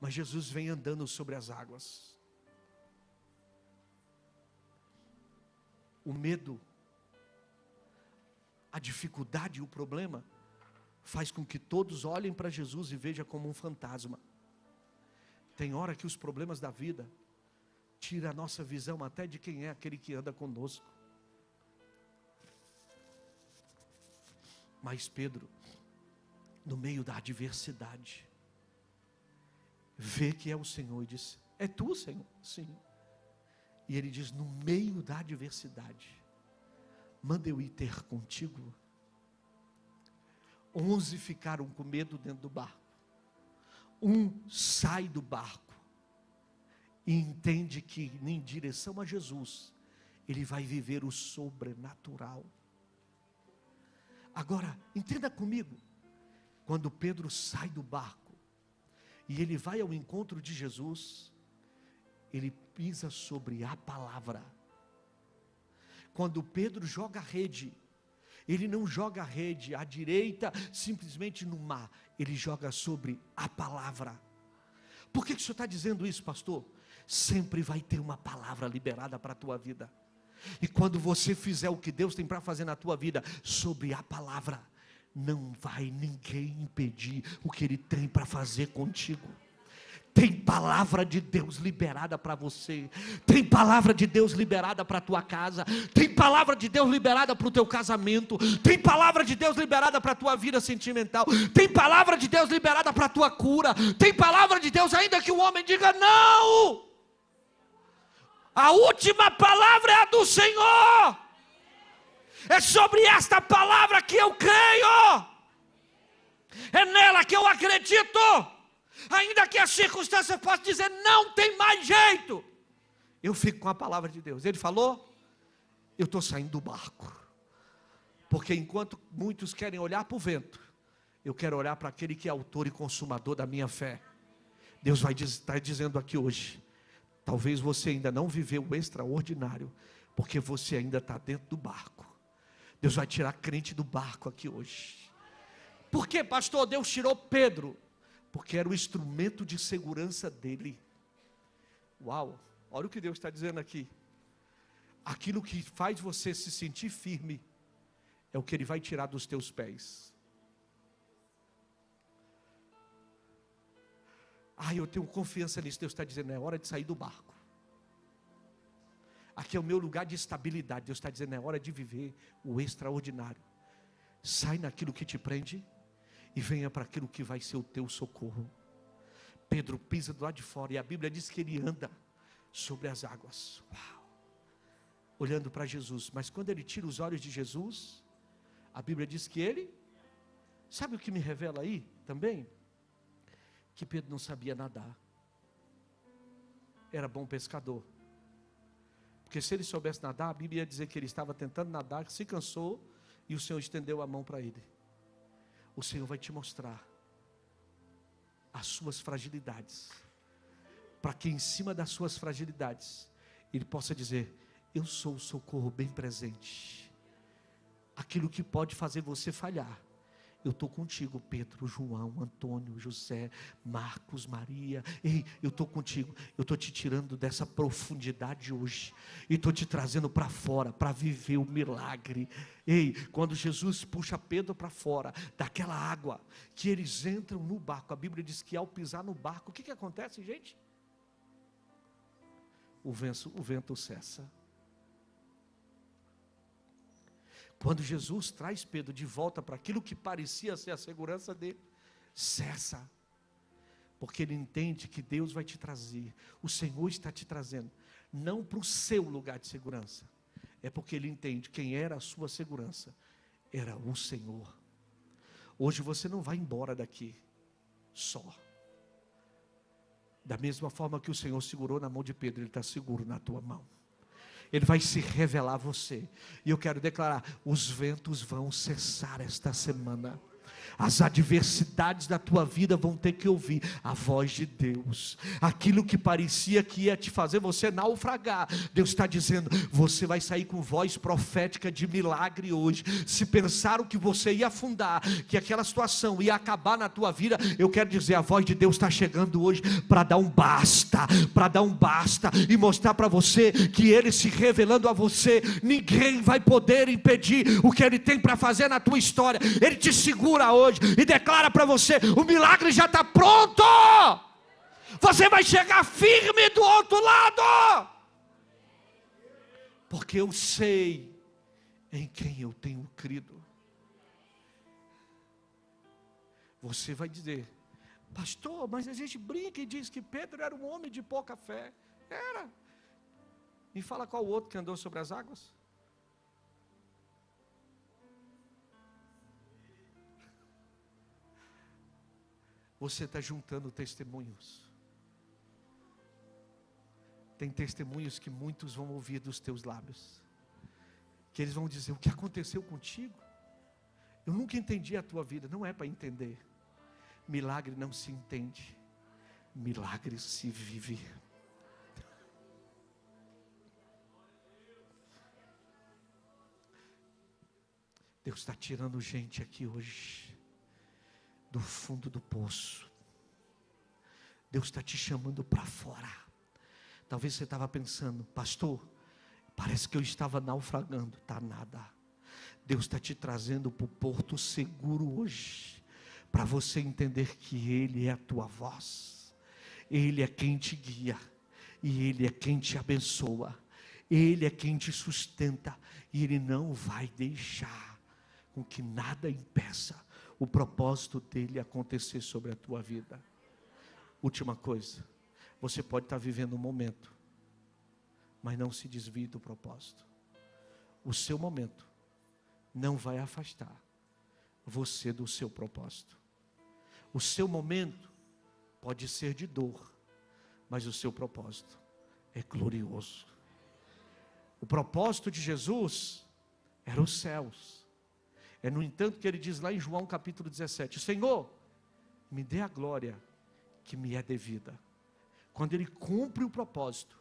Mas Jesus vem andando sobre as águas. O medo, a dificuldade e o problema faz com que todos olhem para Jesus e vejam como um fantasma. Tem hora que os problemas da vida tiram a nossa visão até de quem é aquele que anda conosco. Mas Pedro, no meio da adversidade, vê que é o Senhor e diz: é tu, Senhor? Sim. E ele diz: no meio da adversidade, manda eu ir ter contigo. 11 ficaram com medo dentro do barco. Um sai do barco e entende que em direção a Jesus, ele vai viver o sobrenatural. Agora, entenda comigo, quando Pedro sai do barco e ele vai ao encontro de Jesus, ele pisa sobre a palavra. Quando Pedro joga a rede, ele não joga a rede à direita, simplesmente no mar. Ele joga sobre a palavra. Por que o senhor está dizendo isso, pastor? Sempre vai ter uma palavra liberada para a tua vida. E quando você fizer o que Deus tem para fazer na tua vida, sobre a palavra, não vai ninguém impedir o que Ele tem para fazer contigo. Tem palavra de Deus liberada para você. Tem palavra de Deus liberada para a tua casa. Tem palavra de Deus liberada para o teu casamento. Tem palavra de Deus liberada para a tua vida sentimental. Tem palavra de Deus liberada para a tua cura. Tem palavra de Deus, ainda que o homem diga não. A última palavra é a do Senhor. É sobre esta palavra que eu creio. É nela que eu acredito. Ainda que a circunstância possa dizer, não tem mais jeito, eu fico com a palavra de Deus. Ele falou, eu estou saindo do barco. Porque enquanto muitos querem olhar para o vento, eu quero olhar para aquele que é autor e consumador da minha fé. Deus vai estar dizendo aqui hoje, talvez você ainda não viveu o extraordinário, porque você ainda está dentro do barco. Deus vai tirar crente do barco aqui hoje. Por que, pastor, Deus tirou Pedro? Porque era o instrumento de segurança dele. Uau, olha o que Deus está dizendo aqui. Aquilo que faz você se sentir firme, é o que Ele vai tirar dos teus pés. Eu tenho confiança nisso. Deus está dizendo, é hora de sair do barco. Aqui é o meu lugar de estabilidade. Deus está dizendo, é hora de viver o extraordinário. Sai naquilo que te prende e venha para aquilo que vai ser o teu socorro. Pedro pisa do lado de fora e a Bíblia diz que ele anda sobre as águas. Uau! Olhando para Jesus. Mas quando ele tira os olhos de Jesus, a Bíblia diz que ele, sabe o que me revela aí também? Que Pedro não sabia nadar. Era bom pescador. Porque se ele soubesse nadar, a Bíblia ia dizer que ele estava tentando nadar, se cansou e o Senhor estendeu a mão para ele. O Senhor vai te mostrar as suas fragilidades, para que em cima das suas fragilidades, Ele possa dizer, eu sou o socorro bem presente. Aquilo que pode fazer você falhar, eu estou contigo, Pedro, João, Antônio, José, Marcos, Maria. Ei, eu estou contigo. Eu estou te tirando dessa profundidade hoje. E estou te trazendo para fora, para viver o milagre. Ei, quando Jesus puxa Pedro para fora, daquela água, que eles entram no barco. A Bíblia diz que ao pisar no barco, o que acontece, gente? O vento cessa. Quando Jesus traz Pedro de volta para aquilo que parecia ser a segurança dele, cessa. Porque ele entende que Deus vai te trazer, o Senhor está te trazendo, não para o seu lugar de segurança, é porque ele entende quem era a sua segurança, era o Senhor. Hoje você não vai embora daqui só. Da mesma forma que o Senhor segurou na mão de Pedro, Ele está seguro na tua mão. Ele vai se revelar a você. E eu quero declarar, os ventos vão cessar esta semana. As adversidades da tua vida vão ter que ouvir a voz de Deus. Aquilo que parecia que ia te fazer você naufragar, Deus está dizendo, você vai sair com voz profética de milagre hoje. Se pensaram que você ia afundar, que aquela situação ia acabar na tua vida, eu quero dizer, a voz de Deus está chegando hoje para dar um basta, e mostrar para você que Ele se revelando a você, ninguém vai poder impedir o que Ele tem para fazer na tua história. Ele te segura hoje e declara para você, o milagre já está pronto, você vai chegar firme do outro lado, porque eu sei em quem eu tenho crido. Você vai dizer, pastor, mas a gente brinca e diz que Pedro era um homem de pouca fé. Era. Me fala qual o outro que andou sobre as águas? Você está juntando testemunhos. Tem testemunhos que muitos vão ouvir dos teus lábios, que eles vão dizer, o que aconteceu contigo? Eu nunca entendi a tua vida. Não é para entender. Milagre não se entende, milagre se vive. Deus está tirando gente aqui hoje do fundo do poço. Deus está te chamando para fora. Talvez você estava pensando, pastor, parece que eu estava naufragando. Está nada. Deus está te trazendo para o porto seguro hoje, para você entender que Ele é a tua voz, Ele é quem te guia, e Ele é quem te abençoa, Ele é quem te sustenta, e Ele não vai deixar com que nada impeça o propósito dEle acontecer sobre a tua vida. Última coisa, você pode estar vivendo um momento, mas não se desvie do propósito. O seu momento não vai afastar você do seu propósito. O seu momento pode ser de dor, mas o seu propósito é glorioso. O propósito de Jesus era os céus. É no entanto que ele diz lá em João capítulo 17, Senhor, me dê a glória que me é devida. Quando ele cumpre o propósito,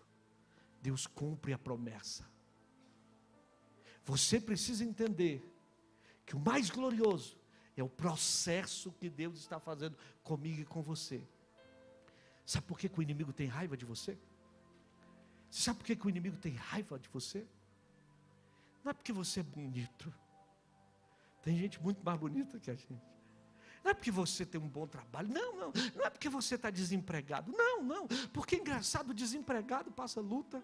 Deus cumpre a promessa. Você precisa entender que o mais glorioso é o processo que Deus está fazendo comigo e com você. Sabe por que o inimigo tem raiva de você? Você sabe por que o inimigo tem raiva de você? Não é porque você é bonito. Tem gente muito mais bonita que a gente. Não é porque você tem um bom trabalho. Não é porque você está desempregado. Não. Porque é engraçado, o desempregado passa luta.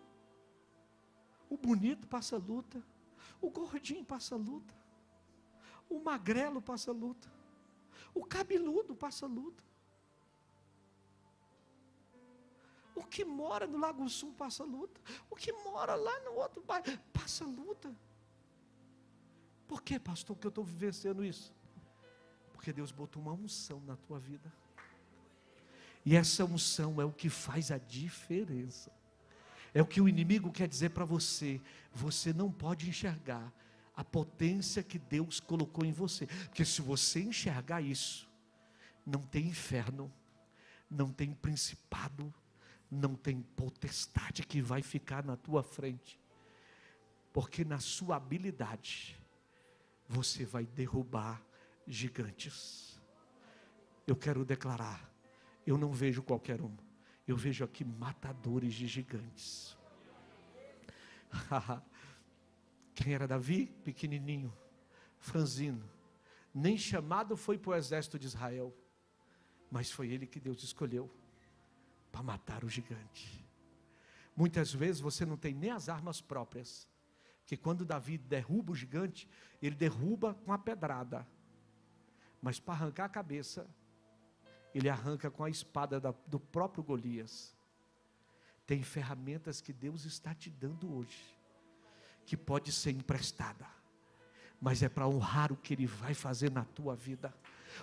O bonito passa luta. O gordinho passa luta. O magrelo passa luta. O cabeludo passa luta. O que mora no Lago Sul passa luta. O que mora lá no outro bairro passa luta. Por que, pastor, que eu estou vivenciando isso? Porque Deus botou uma unção na tua vida. E essa unção é o que faz a diferença. É o que o inimigo quer dizer para você. Você não pode enxergar a potência que Deus colocou em você. Porque se você enxergar isso, não tem inferno, não tem principado, não tem potestade que vai ficar na tua frente. Porque na sua habilidade, você vai derrubar gigantes. Eu quero declarar, eu não vejo qualquer um. Eu vejo aqui matadores de gigantes. Quem era Davi? Pequenininho, franzino. Nem chamado foi para o exército de Israel. Mas foi ele que Deus escolheu para matar o gigante. Muitas vezes você não tem nem as armas próprias. Porque quando Davi derruba o gigante, ele derruba com a pedrada. Mas para arrancar a cabeça, ele arranca com a espada do próprio Golias. Tem ferramentas que Deus está te dando hoje, que pode ser emprestada, mas é para honrar o que Ele vai fazer na tua vida,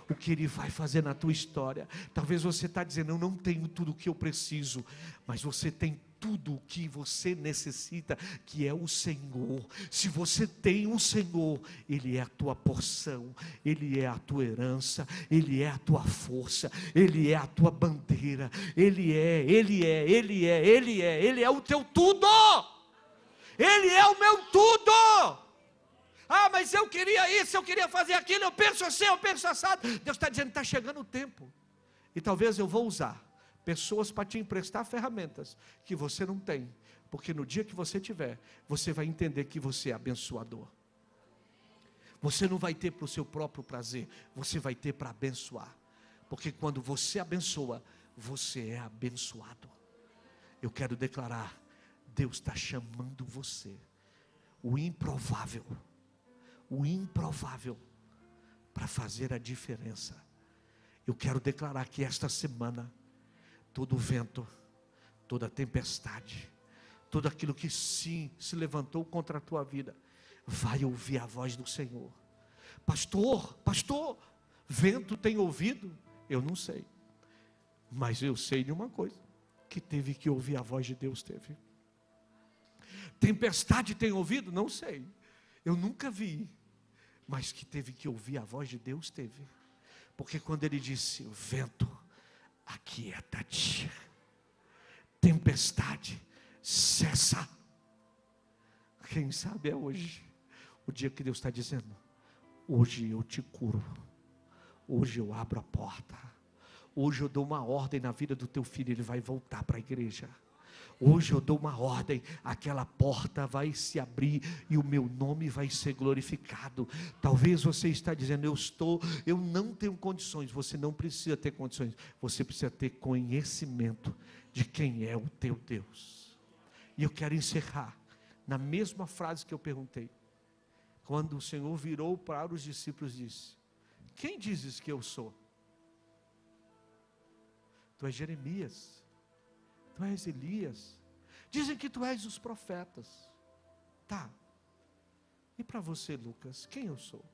o que Ele vai fazer na tua história. Talvez você está dizendo, eu não tenho tudo o que eu preciso, mas você tem tudo o que você necessita, que é o Senhor. Se você tem um Senhor, Ele é a tua porção, Ele é a tua herança, Ele é a tua força, Ele é a tua bandeira, Ele é o teu tudo, Ele é o meu tudo. Ah, mas eu queria isso, eu queria fazer aquilo, eu penso assim, eu penso assado. Deus está dizendo, está chegando o tempo, e talvez eu vou usar pessoas para te emprestar ferramentas que você não tem, porque no dia que você tiver, você vai entender que você é abençoador. Você não vai ter para o seu próprio prazer, você vai ter para abençoar, porque quando você abençoa, você é abençoado. Eu quero declarar, Deus está chamando você, o improvável, para fazer a diferença. Eu quero declarar que esta semana, todo vento, toda tempestade, tudo aquilo que sim se levantou contra a tua vida, vai ouvir a voz do Senhor. Pastor, vento tem ouvido? Eu não sei, mas eu sei de uma coisa, que teve que ouvir a voz de Deus, teve. Tempestade tem ouvido? Não sei, eu nunca vi, mas que teve que ouvir a voz de Deus, teve. Porque quando Ele disse, o vento, aquieta-te, tempestade, cessa. Quem sabe é hoje o dia que Deus está dizendo, Hoje eu te curo. Hoje eu abro a porta. Hoje eu dou uma ordem na vida do teu filho, ele vai voltar para a igreja. Hoje eu dou uma ordem, aquela porta vai se abrir e o meu nome vai ser glorificado. Talvez você está dizendo, eu não tenho condições. Você não precisa ter condições, você precisa ter conhecimento de quem é o teu Deus. E eu quero encerrar na mesma frase que eu perguntei. Quando o Senhor virou para os discípulos e disse, quem dizes que eu sou? Tu és Jeremias, tu és Elias, dizem que tu és os profetas. Tá, e para você, Lucas, quem eu sou?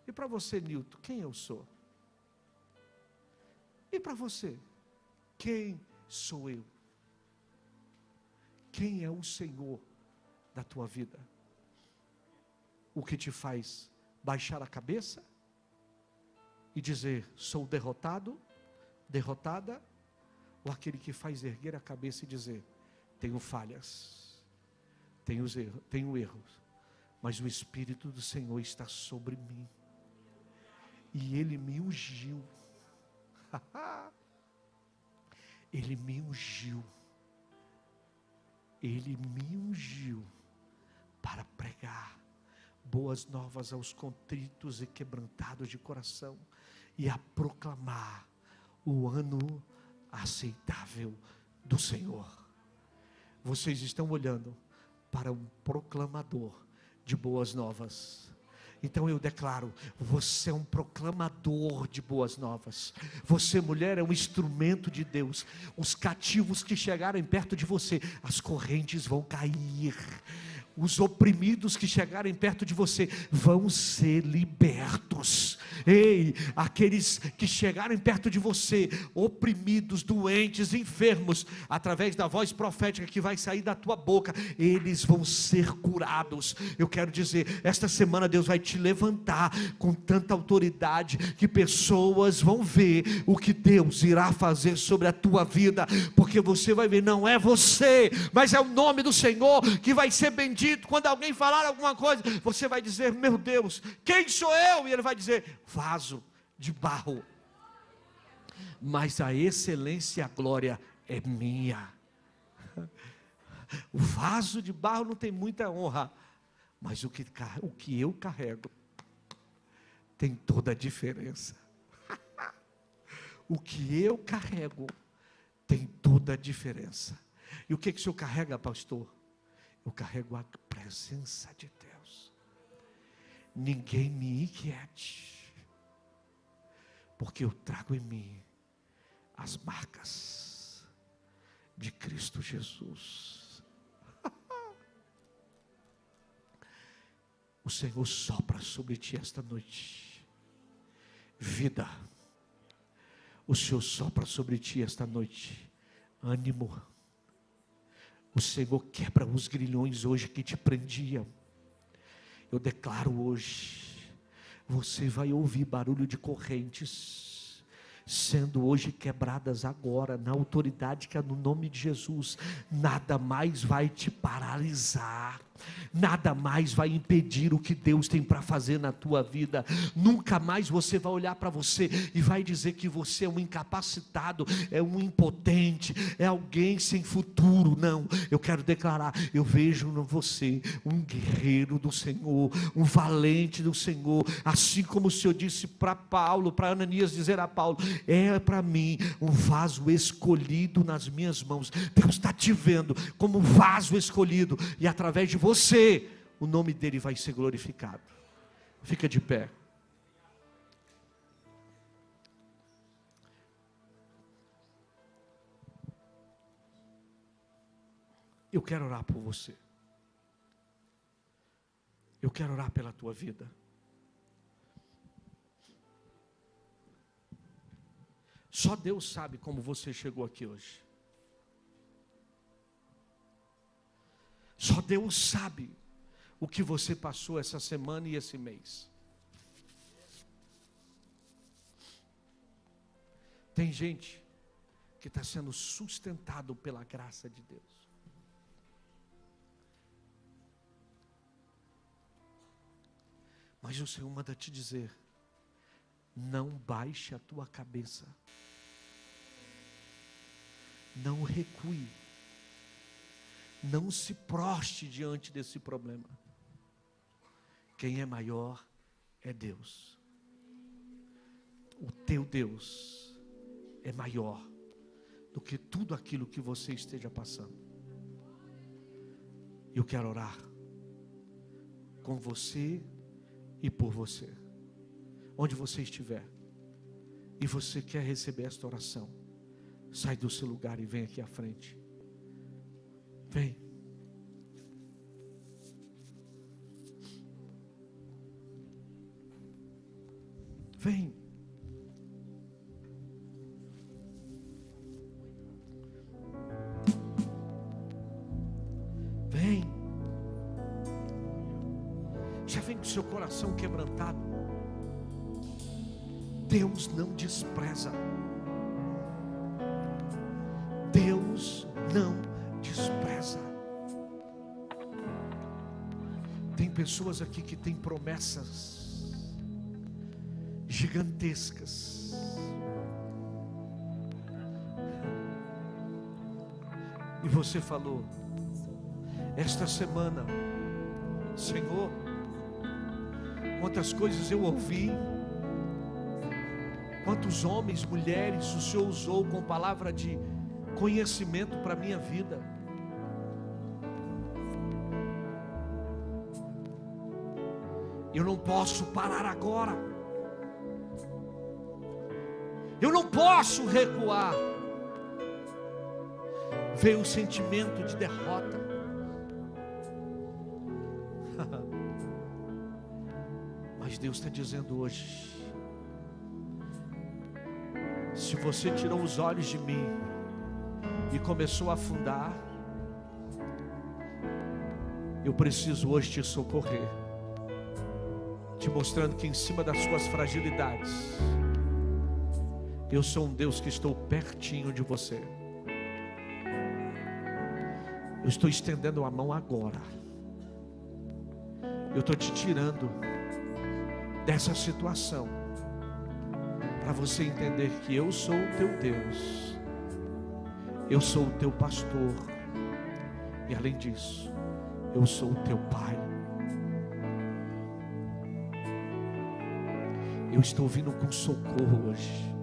E para você, Nilton, quem eu sou? E para você, quem sou eu? Quem é o Senhor da tua vida? O que te faz baixar a cabeça e dizer, sou derrotado, derrotada, ou aquele que faz erguer a cabeça e dizer, tenho falhas, tenho erros, mas o Espírito do Senhor está sobre mim, e Ele me ungiu, Ele me ungiu, Ele me ungiu, para pregar boas novas aos contritos e quebrantados de coração, e a proclamar o ano aceitável do Senhor. Vocês estão olhando para um proclamador de boas novas. Então eu declaro, você é um proclamador de boas novas. Você, mulher, é um instrumento de Deus. Os cativos que chegarem perto de você, as correntes vão cair. Os oprimidos que chegarem perto de você vão ser libertos. Ei, aqueles que chegarem perto de você, oprimidos, doentes, enfermos, através da voz profética que vai sair da tua boca, eles vão ser curados. Eu quero dizer, esta semana Deus vai te levantar com tanta autoridade, que pessoas vão ver o que Deus irá fazer sobre a tua vida, porque você vai ver, não é você, mas é o nome do Senhor que vai ser bendito. Quando alguém falar alguma coisa, você vai dizer, meu Deus, quem sou eu? E ele vai dizer, vaso de barro, mas a excelência e a glória é minha. O vaso de barro não tem muita honra, mas o que eu carrego tem toda a diferença. O que eu carrego tem toda a diferença. E o que o senhor carrega, pastor? Eu carrego a presença de Deus. Ninguém me inquiete, porque eu trago em mim as marcas de Cristo Jesus. O Senhor sopra sobre ti esta noite vida. O Senhor sopra sobre ti esta noite ânimo. O Senhor quebra os grilhões hoje que te prendiam. Eu declaro hoje, você vai ouvir barulho de correntes sendo hoje quebradas agora, na autoridade que é no nome de Jesus. Nada mais vai te paralisar, nada mais vai impedir o que Deus tem para fazer na tua vida. Nunca mais você vai olhar para você e vai dizer que você é um incapacitado, é um impotente, é alguém sem futuro. Não, eu quero declarar, eu vejo em você um guerreiro do Senhor, um valente do Senhor, assim como o Senhor disse para Paulo, para Ananias dizer a Paulo, é para mim um vaso escolhido nas minhas mãos. Deus está te vendo como um vaso escolhido, e através de você, o nome dele vai ser glorificado. Fica de pé. Eu quero orar por você. Eu quero orar pela tua vida. Só Deus sabe como você chegou aqui hoje. Só Deus sabe o que você passou essa semana e esse mês. Tem gente que está sendo sustentado pela graça de Deus. Mas o Senhor manda te dizer: não baixe a tua cabeça. Não recue. Não se proste diante desse problema. Quem é maior é Deus. O teu Deus é maior do que tudo aquilo que você esteja passando. Eu quero orar com você e por você, onde você estiver, e você quer receber esta oração, sai do seu lugar e vem aqui à frente. Vem. Vem. Vem. Já vem com seu coração quebrantado. Deus não despreza. Deus não despreza. Tem pessoas aqui que têm promessas gigantescas. E você falou esta semana: Senhor, quantas coisas eu ouvi, quantos homens, mulheres o Senhor usou com palavra de conhecimento para a minha vida. Eu não posso parar agora. Eu não posso recuar. Veio o sentimento de derrota. Mas Deus está dizendo hoje: se você tirou os olhos de mim e começou a afundar, eu preciso hoje te socorrer, te mostrando que em cima das suas fragilidades, eu sou um Deus que estou pertinho de você. Eu estou estendendo a mão agora. Eu estou te tirando dessa situação, para você entender que eu sou o teu Deus, eu sou o teu pastor, e além disso, eu sou o teu Pai. Eu estou vindo com socorro hoje.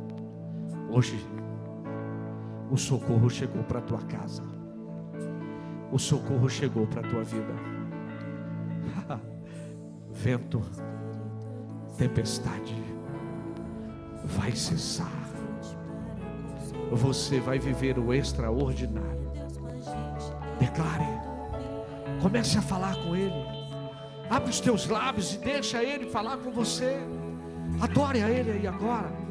Hoje, o socorro chegou para a tua casa. O socorro chegou para a tua vida. Vento, tempestade vai cessar. Você vai viver o extraordinário. Declare. Comece a falar com Ele. Abre os teus lábios e deixa Ele falar com você. Adore a Ele aí agora.